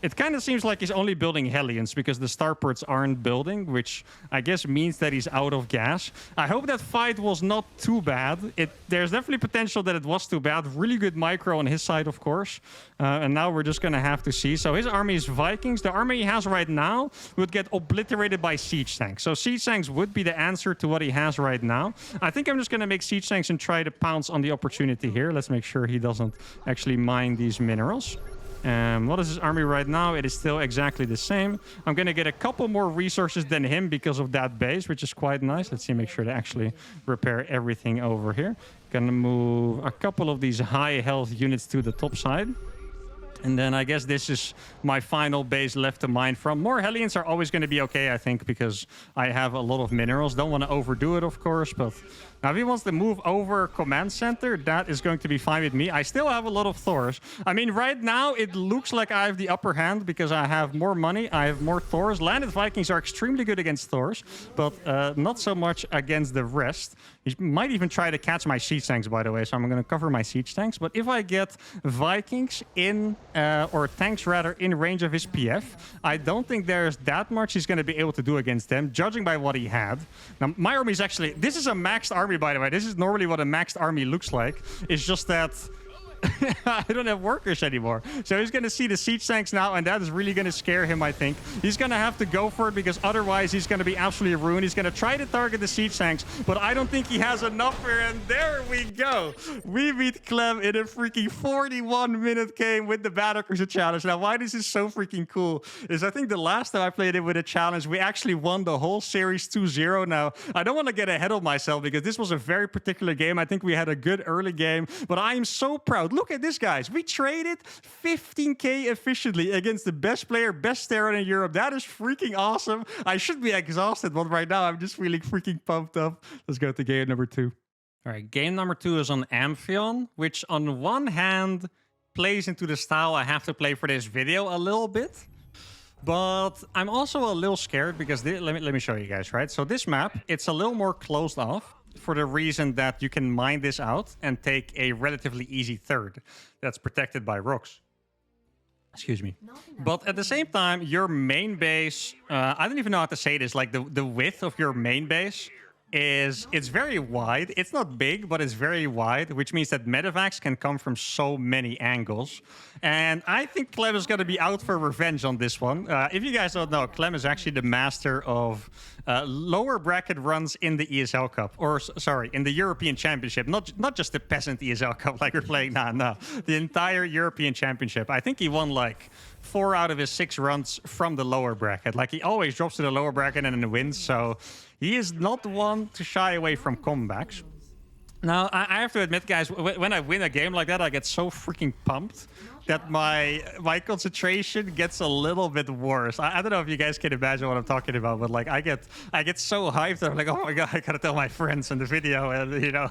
It kind of seems like he's only building Hellions because the starports aren't building, which I guess means that he's out of gas. I hope that fight was not too bad. There's definitely potential that it was too bad. Really good micro on his side, of course. And now we're just going to have to see. So his army is Vikings. The army he has right now would get obliterated by siege tanks. So siege tanks would be the answer to what he has right now. I think I'm just going to make siege tanks and try to pounce on the opportunity here. Let's make sure he doesn't actually mine these minerals. What is his army right now? It is still exactly the same. I'm going to get a couple more resources than him because of that base, which is quite nice. Let's see, make sure to actually repair everything over here. Going to move a couple of these high health units to the top side. And then I guess this is my final base left to mine from. More Hellions are always going to be okay, I think, because I have a lot of minerals. Don't want to overdo it, of course, but now if he wants to move over command center, that is going to be fine with me. I still have a lot of Thors. I mean, right now, it looks like I have the upper hand because I have more money. I have more Thors. Landed Vikings are extremely good against Thors, but not so much against the rest. He might even try to catch my siege tanks, by the way, so I'm going to cover my siege tanks. But if I get Vikings in, or tanks rather, in range of his PF, I don't think there's that much he's going to be able to do against them, judging by what he had. Now, my army is actually... This is a maxed army, by the way. This is normally what a maxed army looks like. It's just that... I don't have workers anymore. So he's going to see the siege tanks now, and that is really going to scare him, I think. He's going to have to go for it because otherwise he's going to be absolutely ruined. He's going to try to target the siege tanks, but I don't think he has enough here, and there we go. We beat Clem in a freaking 41-minute game with the Battlecruiser challenge. Now, why this is so freaking cool is I think the last time I played it with a challenge, we actually won the whole series 2-0. Now, I don't want to get ahead of myself because this was a very particular game. I think we had a good early game, but I am so proud. Look at this, guys. We traded 15k efficiently against the best player, best Terran in Europe. That is freaking awesome. I should be exhausted, but right now I'm just feeling freaking pumped up. Let's go to game number 2. All right, game number 2 is on Amphion, which on one hand plays into the style I have to play for this video a little bit. But I'm also a little scared because let me show you guys, right? So this map, it's a little more closed off, for the reason that you can mine this out and take a relatively easy third that's protected by rocks. Excuse me. But at the same time, your main base, I don't even know how to say this, like the width of your main base it's very wide. It's not big, but it's very wide, which means that medevacs can come from so many angles. And I think Clem is going to be out for revenge on this one. If you guys don't know, Clem is actually the master of lower bracket runs in the ESL Cup. Or, sorry, in the European Championship. Not just the peasant ESL Cup like we're playing now. No, the entire European Championship. I think he won like 4 out of his 6 runs from the lower bracket. Like, he always drops to the lower bracket and then wins, so he is not one to shy away from comebacks. Now, I have to admit, guys, when I win a game like that, I get so freaking pumped that my concentration gets a little bit worse. I don't know if you guys can imagine what I'm talking about, but like I get so hyped that I'm like, oh my god, I gotta tell my friends in the video, and you know.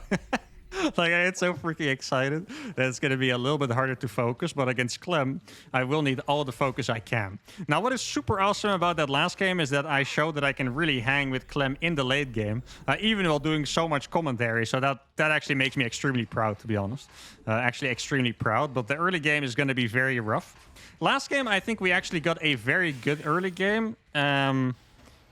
Like, I get so freaking excited that it's going to be a little bit harder to focus. But against Clem, I will need all the focus I can. Now, what is super awesome about that last game is that I showed that I can really hang with Clem in the late game, even while doing so much commentary. So that actually makes me extremely proud, to be honest. Actually, extremely proud. But the early game is going to be very rough. Last game, I think we actually got a very good early game.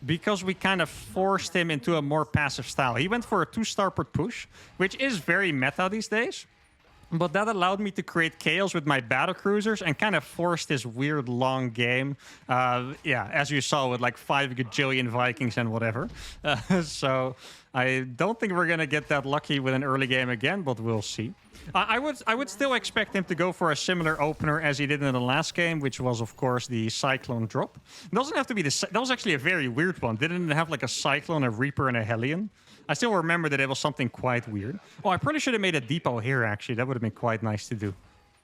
Because we kind of forced him into a more passive style. He went for a 2-star per push, which is very meta these days. But that allowed me to create chaos with my Battlecruisers and kind of force this weird long game. Yeah, as you saw, with like 5 gajillion Vikings and whatever. So I don't think we're going to get that lucky with an early game again, but we'll see. I would still expect him to go for a similar opener as he did in the last game, which was, of course, the Cyclone drop. It doesn't have to be that was actually a very weird one. Didn't it have like a Cyclone, a Reaper, and a Hellion? I still remember that it was something quite weird. Oh, I probably should have made a depot here, actually. That would have been quite nice to do.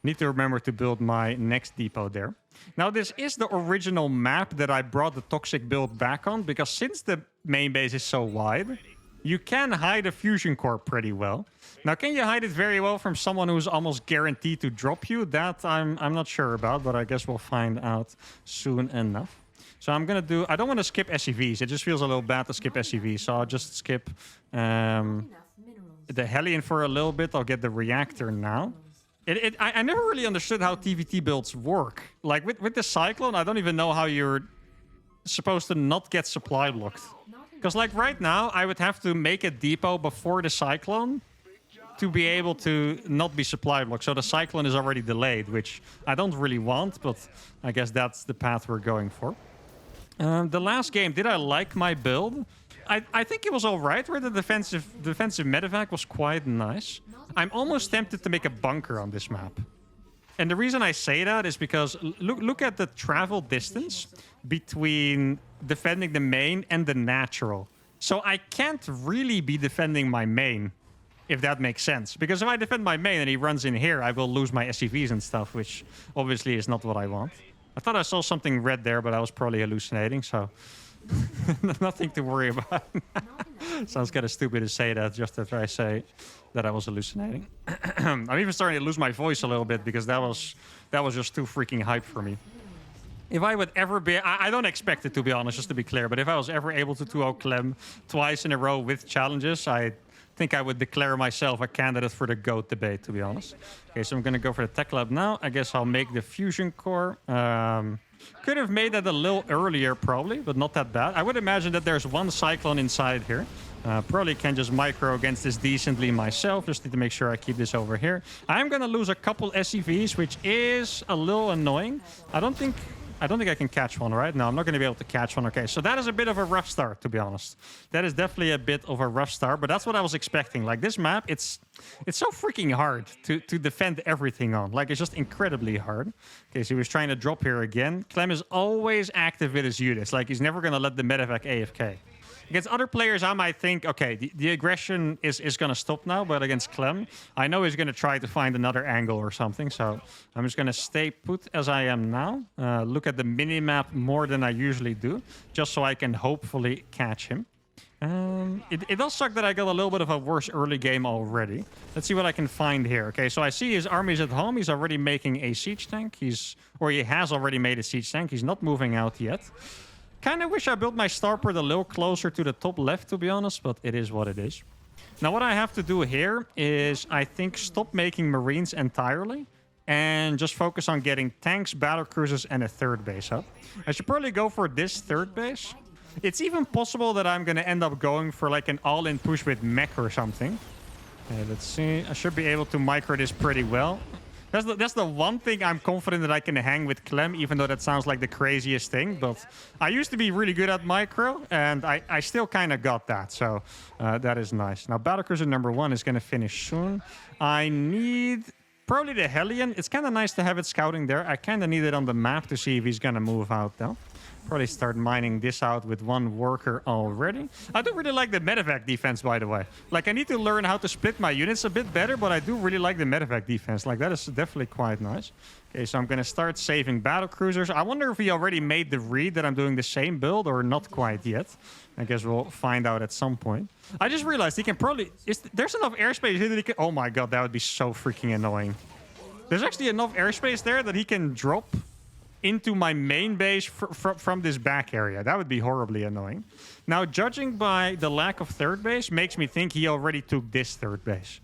Need to remember to build my next depot there. Now, this is the original map that I brought the Toxic build back on, because since the main base is so wide, you can hide a fusion core pretty well. Now, can you hide it very well from someone who's almost guaranteed to drop you? That I'm not sure about, but I guess we'll find out soon enough. So I'm going to do... I don't want to skip SCVs. It just feels a little bad to skip SCVs. So I'll just skip the Hellion for a little bit. I'll get the reactor now. I never really understood how TVT builds work. Like, with the Cyclone, I don't even know how you're supposed to not get supply blocked. Because, like, right now, I would have to make a depot before the Cyclone to be able to not be supply blocked. So the Cyclone is already delayed, which I don't really want, but I guess that's the path we're going for. The last game, did I like my build? I think it was all right, where the defensive medevac was quite nice. I'm almost tempted to make a bunker on this map. And the reason I say that is because look at the travel distance between defending the main and the natural. So I can't really be defending my main, if that makes sense. Because if I defend my main and he runs in here, I will lose my SCVs and stuff, which obviously is not what I want. I thought I saw something red there, but I was probably hallucinating, so nothing to worry about. Sounds kind of stupid to say that just after I say that I was hallucinating. I'm even starting to lose my voice a little bit because that was just too freaking hype for me. If I would ever be... I don't expect it, to be honest, just to be clear, but if I was ever able to 2-0 Clem twice in a row with challenges, I think I would declare myself a candidate for the GOAT debate, to be honest. Okay, so I'm going to go for the Tech Lab now. I guess I'll make the Fusion Core. Could have made that a little earlier, probably, but not that bad. I would imagine that there's one Cyclone inside here. Probably can just micro against this decently myself. Just need to make sure I keep this over here. I'm going to lose a couple SCVs, which is a little annoying. I don't think I can catch one, right? No, I'm not going to be able to catch one. Okay, so that is a bit of a rough start, to be honest. That is definitely a bit of a rough start, but that's what I was expecting. Like, this map, it's so freaking hard to defend everything on. Like, it's just incredibly hard. Okay, so he was trying to drop here again. Clem is always active with his units. Like, he's never going to let the medevac AFK. Against other players, I might think, okay, the aggression is going to stop now, but against Clem, I know he's going to try to find another angle or something, so I'm just going to stay put as I am now. Look at the mini-map more than I usually do, just so I can hopefully catch him. It does suck that I got a little bit of a worse early game already. Let's see what I can find here. Okay, so I see his army's at home. He's already making a siege tank. He has already made a siege tank. He's not moving out yet. Kind of wish I built my starport a little closer to the top left, to be honest, but it is what it is. Now, what I have to do here is, I think, stop making Marines entirely and just focus on getting tanks, battlecruisers, and a third base up. I should probably go for this third base. It's even possible that I'm going to end up going for like an all-in push with mech or something. Okay, let's see. I should be able to micro this pretty well. That's the one thing I'm confident that I can hang with Clem, even though that sounds like the craziest thing. But I used to be really good at micro, and I still kind of got that. So that is nice. Now, Battlecruiser number 1 is going to finish soon. I need Probably the Hellion. It's kind of nice to have it scouting there. I kind of need it on the map to see if he's going to move out, though. Probably start mining this out with one worker already. I do really like the medevac defense, by the way. Like, I need to learn how to split my units a bit better, but I do really like the medevac defense. Like, that is definitely quite nice. Okay, so I'm going to start saving battlecruisers. I wonder if he already made the read that I'm doing the same build or not quite yet. I guess we'll find out at some point. I just realized he can probably... There's enough airspace here that he can... Oh my god, that would be so freaking annoying. There's actually enough airspace there that he can drop into my main base from this back area. That would be horribly annoying. Now, judging by the lack of third base, makes me think he already took this third base.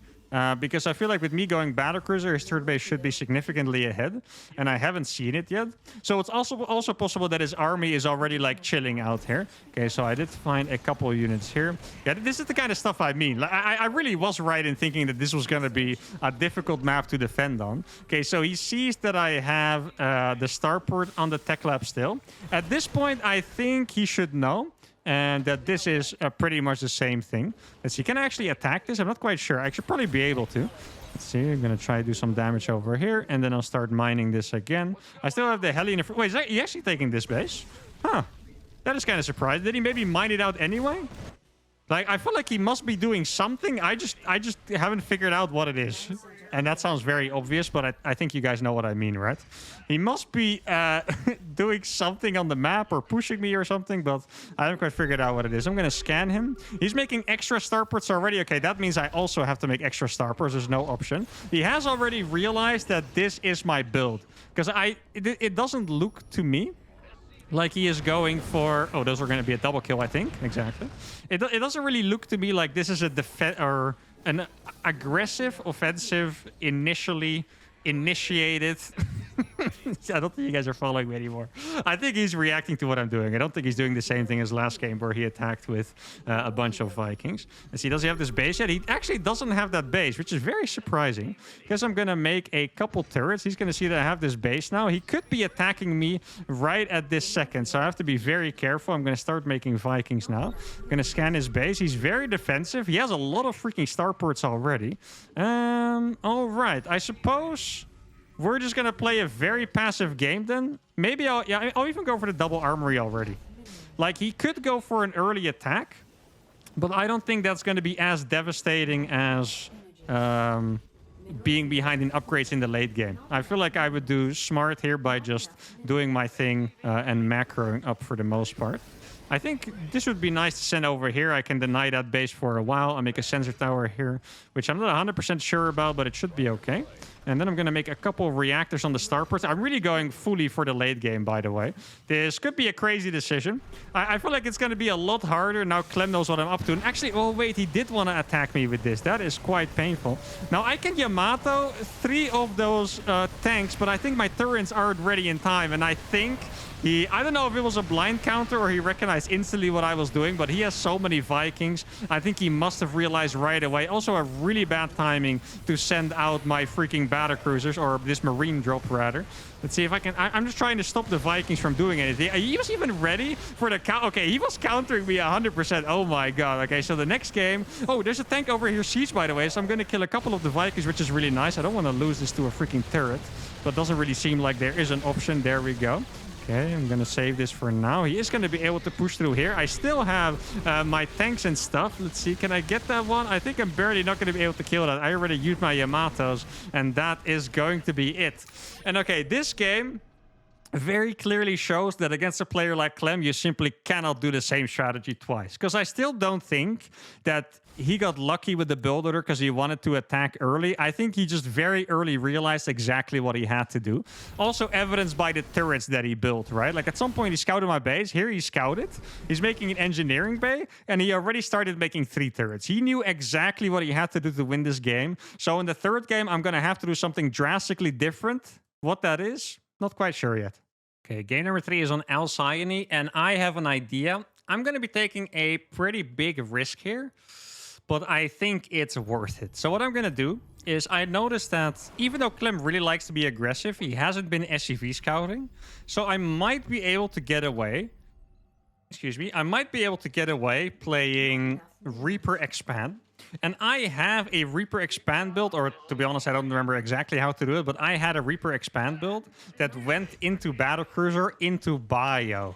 Because I feel like with me going Battlecruiser, his third base should be significantly ahead, and I haven't seen it yet. So it's also possible that his army is already like chilling out here. Okay, so I did find a couple of units here. Yeah, this is the kind of stuff I mean. Like, I really was right in thinking that this was going to be a difficult map to defend on. Okay, so he sees that I have the starport on the tech lab still. At this point, I think he should know. And that this is pretty much the same thing. Let's see, can I actually attack this? I'm not quite sure. I should probably be able to. Let's see, I'm going to try to do some damage over here. And then I'll start mining this again. I still have the Hellion. Wait, is he actually taking this base? Huh. That is kind of surprising. Did he maybe mine it out anyway? Like, I feel like he must be doing something. I just haven't figured out what it is. And that sounds very obvious, but I think you guys know what I mean, right? He must be doing something on the map or pushing me or something, but I haven't quite figured out what it is. I'm going to scan him. He's making extra starports already. Okay, that means I also have to make extra starports. There's no option. He has already realized that this is my build. Because it doesn't look to me like he is going for... Oh, those are going to be a double kill, I think. Exactly. It doesn't really look to me like this is a defense or an aggressive offensive initially initiated. I don't think you guys are following me anymore. I think he's reacting to what I'm doing. I don't think he's doing the same thing as last game where he attacked with a bunch of Vikings. Let's see, does he have this base yet? He actually doesn't have that base, which is very surprising. Because I'm going to make a couple turrets. He's going to see that I have this base now. He could be attacking me right at this second, so I have to be very careful. I'm going to start making Vikings now. I'm going to scan his base. He's very defensive. He has a lot of freaking starports already. All right, I suppose we're just going to play a very passive game then. Maybe I'll even go for the double armory already. Like, he could go for an early attack, but I don't think that's going to be as devastating as being behind in upgrades in the late game. I feel like I would do smart here by just doing my thing and macroing up for the most part. I think this would be nice to send over here. I can deny that base for a while. I'll make a sensor tower here, which I'm not 100% sure about, but it should be okay. And then I'm going to make a couple of reactors on the starports. I'm really going fully for the late game, by the way. This could be a crazy decision. I feel like it's going to be a lot harder. Now Clem knows what I'm up to. And actually, oh wait, he did want to attack me with this. That is quite painful. Now I can Yamato 3 of those tanks, but I think my turrets aren't ready in time. And I think I don't know if it was a blind counter or he recognized instantly what I was doing, but he has so many Vikings. I think he must have realized right away. Also, a really bad timing to send out my freaking Battlecruisers, or this Marine drop, rather. Let's see if I can... I'm just trying to stop the Vikings from doing anything. He was even ready for the... Okay, he was countering me 100%. Oh my god. Okay, so the next game... Oh, there's a tank over here, siege, by the way, so I'm going to kill a couple of the Vikings, which is really nice. I don't want to lose this to a freaking turret, but it doesn't really seem like there is an option. There we go. Okay, I'm going to save this for now. He is going to be able to push through here. I still have my tanks and stuff. Let's see, can I get that one? I think I'm barely not going to be able to kill that. I already used my Yamatos, and that is going to be it. And okay, this game very clearly shows that against a player like Clem, you simply cannot do the same strategy twice. Because I still don't think that he got lucky with the build order because he wanted to attack early. I think he just very early realized exactly what he had to do. Also evidenced by the turrets that he built, right? Like at some point he scouted my base. Here he scouted. He's making an engineering bay, and he already started making 3 turrets. He knew exactly what he had to do to win this game. So in the third game, I'm going to have to do something drastically different. What that is, not quite sure yet. Okay, game number 3 is on Alcyone, and I have an idea. I'm going to be taking a pretty big risk here, but I think it's worth it. So what I'm going to do is I noticed that even though Clem really likes to be aggressive, he hasn't been SCV scouting. So I might be able to get away. Excuse me. I might be able to get away playing Reaper Expand. And I have a Reaper Expand build, or to be honest, I don't remember exactly how to do it, but I had a Reaper Expand build that went into Battlecruiser into Bio.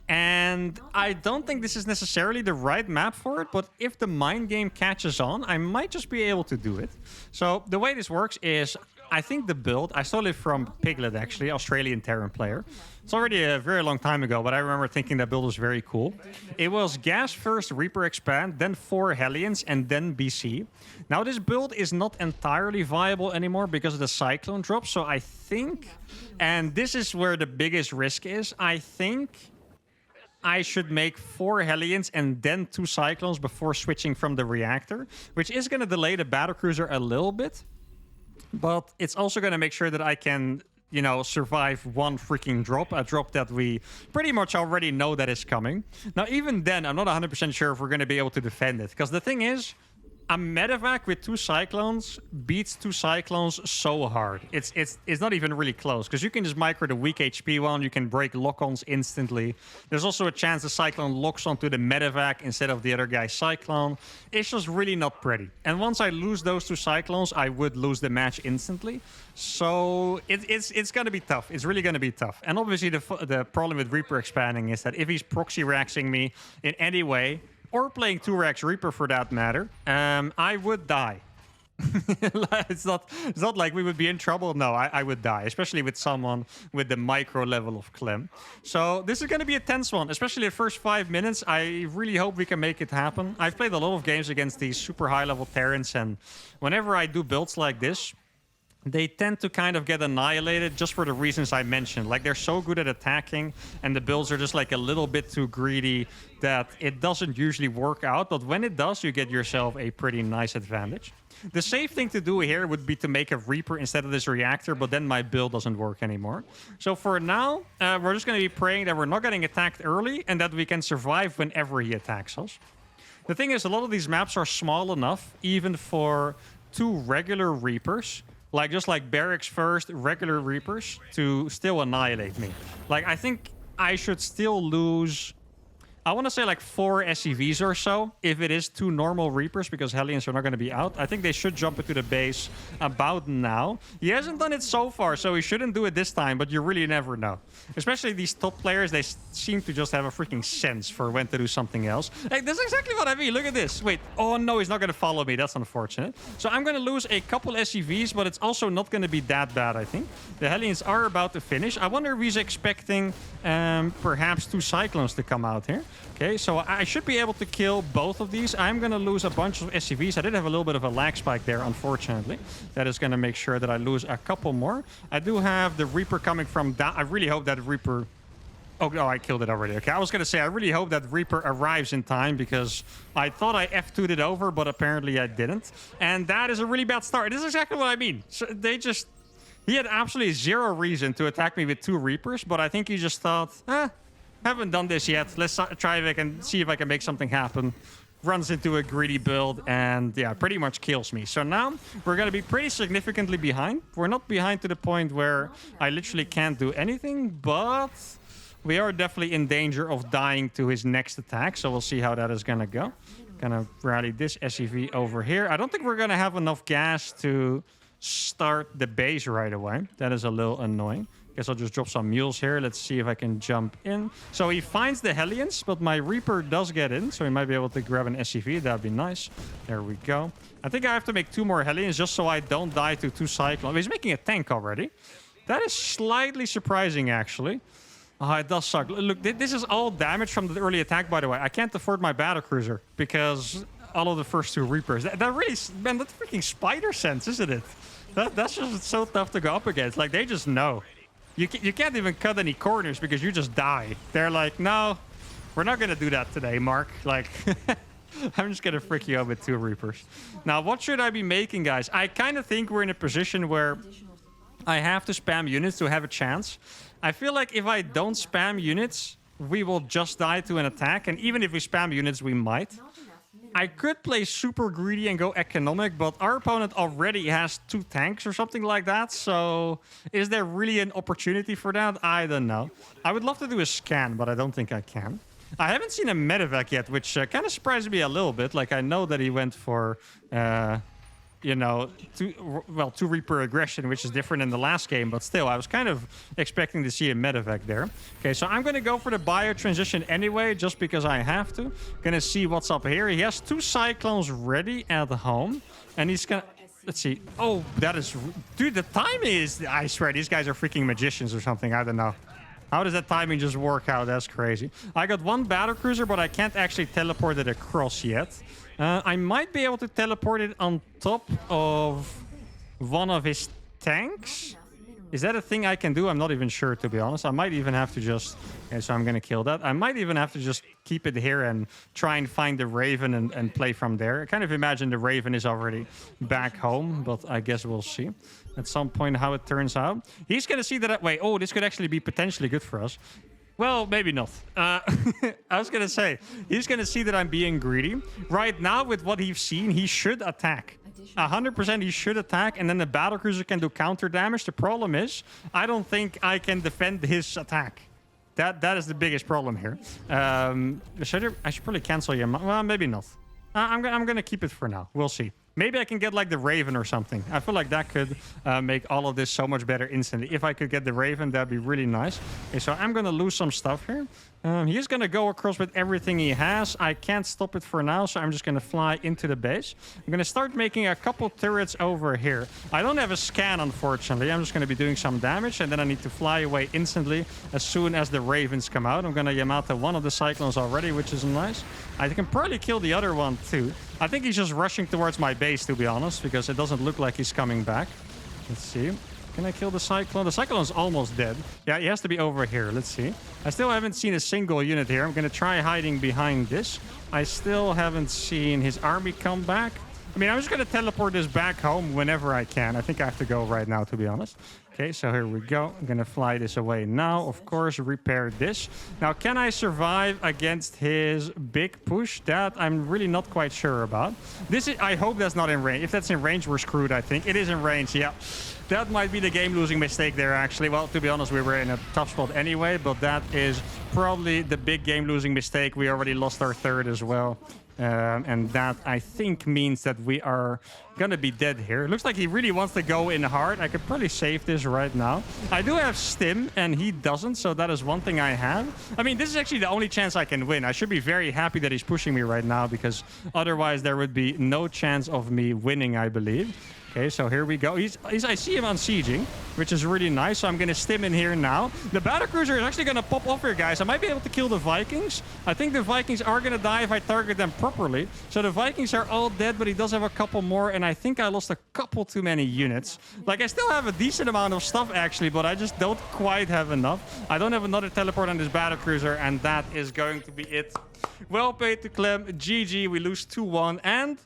And I don't think this is necessarily the right map for it, but if the mind game catches on, I might just be able to do it. So the way this works is, I think the build, I stole it from Piglet actually, Australian Terran player. It's already a very long time ago, but I remember thinking that build was very cool. It was Gas first, Reaper Expand, then 4 Hellions, and then BC. Now this build is not entirely viable anymore because of the Cyclone drop, so I think, and this is where the biggest risk is, I think I should make 4 Hellions and then 2 Cyclones before switching from the reactor, which is going to delay the Battlecruiser a little bit. But it's also going to make sure that I can, you know, survive one freaking drop, a drop that we pretty much already know that is coming. Now, even then, I'm not 100% sure if we're going to be able to defend it. Because the thing is, a medevac with 2 Cyclones beats 2 Cyclones so hard. It's not even really close, because you can just micro the weak HP one, you can break lock-ons instantly. There's also a chance the Cyclone locks onto the medevac instead of the other guy's Cyclone. It's just really not pretty. And once I lose those 2 Cyclones, I would lose the match instantly. So it's going to be tough. It's really going to be tough. And obviously the problem with Reaper expanding is that if he's proxy raxing me in any way, or playing 2-Rax Reaper for that matter, I would die. it's not like we would be in trouble. No, I would die, especially with someone with the micro level of Clem. So this is going to be a tense one, especially the first 5 minutes. I really hope we can make it happen. I've played a lot of games against these super high-level Terrans, and whenever I do builds like this, they tend to kind of get annihilated just for the reasons I mentioned. Like, they're so good at attacking, and the builds are just like a little bit too greedy that it doesn't usually work out. But when it does, you get yourself a pretty nice advantage. The safe thing to do here would be to make a Reaper instead of this reactor, but then my build doesn't work anymore. So for now, we're just going to be praying that we're not getting attacked early and that we can survive whenever he attacks us. The thing is, a lot of these maps are small enough, even for 2 regular Reapers, like just like barracks first, regular Reapers, to still annihilate me. Like, I think I should still lose, I want to say like 4 SCVs or so, if it is 2 normal Reapers, because Hellions are not going to be out. I think they should jump into the base about now. He hasn't done it so far, so he shouldn't do it this time, but you really never know. Especially these top players, they seem to just have a freaking sense for when to do something else. Hey, that's exactly what I mean. Look at this. Wait. Oh, no, he's not going to follow me. That's unfortunate. So I'm going to lose a couple SCVs, but it's also not going to be that bad, I think. The Hellions are about to finish. I wonder if he's expecting perhaps 2 Cyclones to come out here. Okay, so I should be able to kill both of these. I'm going to lose a bunch of SCVs. I did have a little bit of a lag spike there, unfortunately. That is going to make sure that I lose a couple more. I do have the Reaper coming from down. I really hope that Reaper... Oh, no, I killed it already. Okay, I was going to say, I really hope that Reaper arrives in time, because I thought I F2'd it over, but apparently I didn't. And that is a really bad start. This is exactly what I mean. So they just... He had absolutely zero reason to attack me with 2 Reapers, but I think he just thought, haven't done this yet. Let's try if I can see if I can make something happen. Runs into a greedy build and, yeah, pretty much kills me. So now we're going to be pretty significantly behind. We're not behind to the point where I literally can't do anything, but we are definitely in danger of dying to his next attack. So we'll see how that is going to go. Gonna rally this SCV over here. I don't think we're going to have enough gas to start the base right away. That is a little annoying. Guess I'll just drop some mules here. Let's see if I can jump in. So he finds the Hellions, but my Reaper does get in, so he might be able to grab an SCV. That'd be nice. There we go. I think I have to make 2 more Hellions just so I don't die to 2 Cyclones. He's making a tank already. That is slightly surprising, actually. Oh, it does suck. Look, this is all damage from the early attack, by the way. I can't afford my Battlecruiser because all of the first 2 Reapers. That really, man, that's freaking spider sense, isn't it? That's just so tough to go up against. Like, they just know. You can't even cut any corners because you just die. They're like, no, we're not going to do that today, Mark. Like, I'm just going to frick you up with 2 Reapers. Now, what should I be making, guys? I kind of think we're in a position where I have to spam units to have a chance. I feel like if I don't spam units, we will just die to an attack. And even if we spam units, we might. I could play super greedy and go economic, but our opponent already has 2 tanks or something like that. So is there really an opportunity for that? I don't know. I would love to do a scan, but I don't think I can. I haven't seen a medevac yet, which kind of surprised me a little bit. Like, I know that he went for, you know, two Reaper aggression, which is different in the last game, but still, I was kind of expecting to see a medevac there. Okay, so I'm going to go for the bio transition anyway, just because I have to. Gonna see what's up here. He has 2 cyclones ready at home, and he's gonna... Let's see. Oh, that is... Dude, the timing is... I swear, these guys are freaking magicians or something. I don't know. How does that timing just work out? That's crazy. I got 1 battlecruiser, but I can't actually teleport it across yet. I might be able to teleport it on top of one of his tanks. Is that a thing I can do? I'm not even sure, to be honest. I might even have to just... Okay, so I'm going to kill that. I might even have to just keep it here and try and find the Raven and play from there. I kind of imagine the Raven is already back home, but I guess we'll see at some point how it turns out. He's going to see that... Wait, oh, this could actually be potentially good for us. Well, maybe not. I was going to say, he's going to see that I'm being greedy. Right now, with what he's seen, he should attack. 100% he should attack, and then the battlecruiser can do counter damage. The problem is, I don't think I can defend his attack. That is the biggest problem here. I should probably cancel him. Well, maybe not. I'm gonna keep it for now. We'll see. Maybe I can get like the Raven or something. I feel like that could make all of this so much better instantly. If I could get the Raven, that'd be really nice. Okay, so I'm gonna lose some stuff here. He's gonna go across with everything he has. I can't stop it for now, so I'm just gonna fly into the base. I'm gonna start making a couple turrets over here. I don't have a scan, unfortunately. I'm just gonna be doing some damage, and then I need to fly away instantly as soon as the Ravens come out. I'm gonna Yamato one of the Cyclones already, which is nice. I can probably kill the other one too. I think he's just rushing towards my base, to be honest, because it doesn't look like he's coming back. Let's see. Can I kill the Cyclone? The Cyclone's almost dead. Yeah, he has to be over here. Let's see. I still haven't seen a single unit here. I'm going to try hiding behind this. I still haven't seen his army come back. I mean, I'm just going to teleport this back home whenever I can. I think I have to go right now, to be honest. Okay, so here we go. I'm going to fly this away now. Of course, repair this. Now, can I survive against his big push? That I'm really not quite sure about. This is... I hope that's not in range. If that's in range, we're screwed, I think. It is in range, yeah. That might be the game-losing mistake there, actually. Well, to be honest, we were in a tough spot anyway, but that is probably the big game-losing mistake. We already lost our third as well. And that, I think, means that we are gonna be dead here. It looks like he really wants to go in hard. I could probably save this right now. I do have stim, and he doesn't, so that is one thing I have. I mean, this is actually the only chance I can win. I should be very happy that he's pushing me right now, because otherwise there would be no chance of me winning, I believe. Okay, so here we go. I see him unsieging, which is really nice. So I'm going to stim in here now. The Battlecruiser is actually going to pop off here, guys. I might be able to kill the Vikings. I think the Vikings are going to die if I target them properly. So the Vikings are all dead, but he does have a couple more. And I think I lost a couple too many units. Like, I still have a decent amount of stuff, actually, but I just don't quite have enough. I don't have another teleport on this Battlecruiser, and that is going to be it. Well played to Clem. GG. We lose 2-1, and...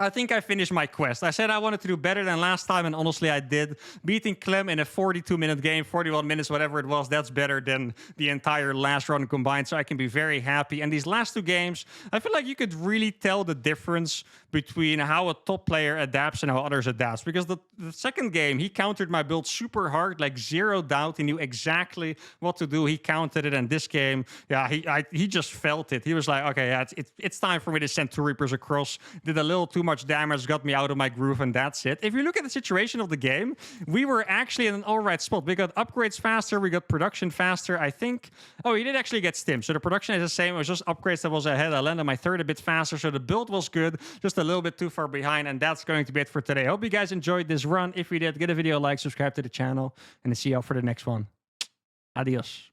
I think I finished my quest. I said I wanted to do better than last time, and honestly, I did. Beating Clem in a 42-minute game, 41 minutes, whatever it was, that's better than the entire last run combined, so I can be very happy. And these last 2 games, I feel like you could really tell the difference between how a top player adapts and how others adapt. Because the second game, he countered my build super hard, like 0 doubt. He knew exactly what to do. He countered it, and this game, yeah, he just felt it. He was like, okay, yeah, it's time for me to send 2 Reapers across. Did a little too much damage, got me out of my groove, and that's it. If you look at the situation of the game, we were actually in an all right spot. We got upgrades faster, we got production faster, I think. Oh, he did actually get stim, so the production is the same. It was just upgrades that was ahead. I landed my third a bit faster, so the build was good, just a little bit too far behind, and that's going to be it for today. I hope you guys enjoyed this run. If you did, give a video a like, subscribe to the channel, and I'll see you all for the next one. Adios.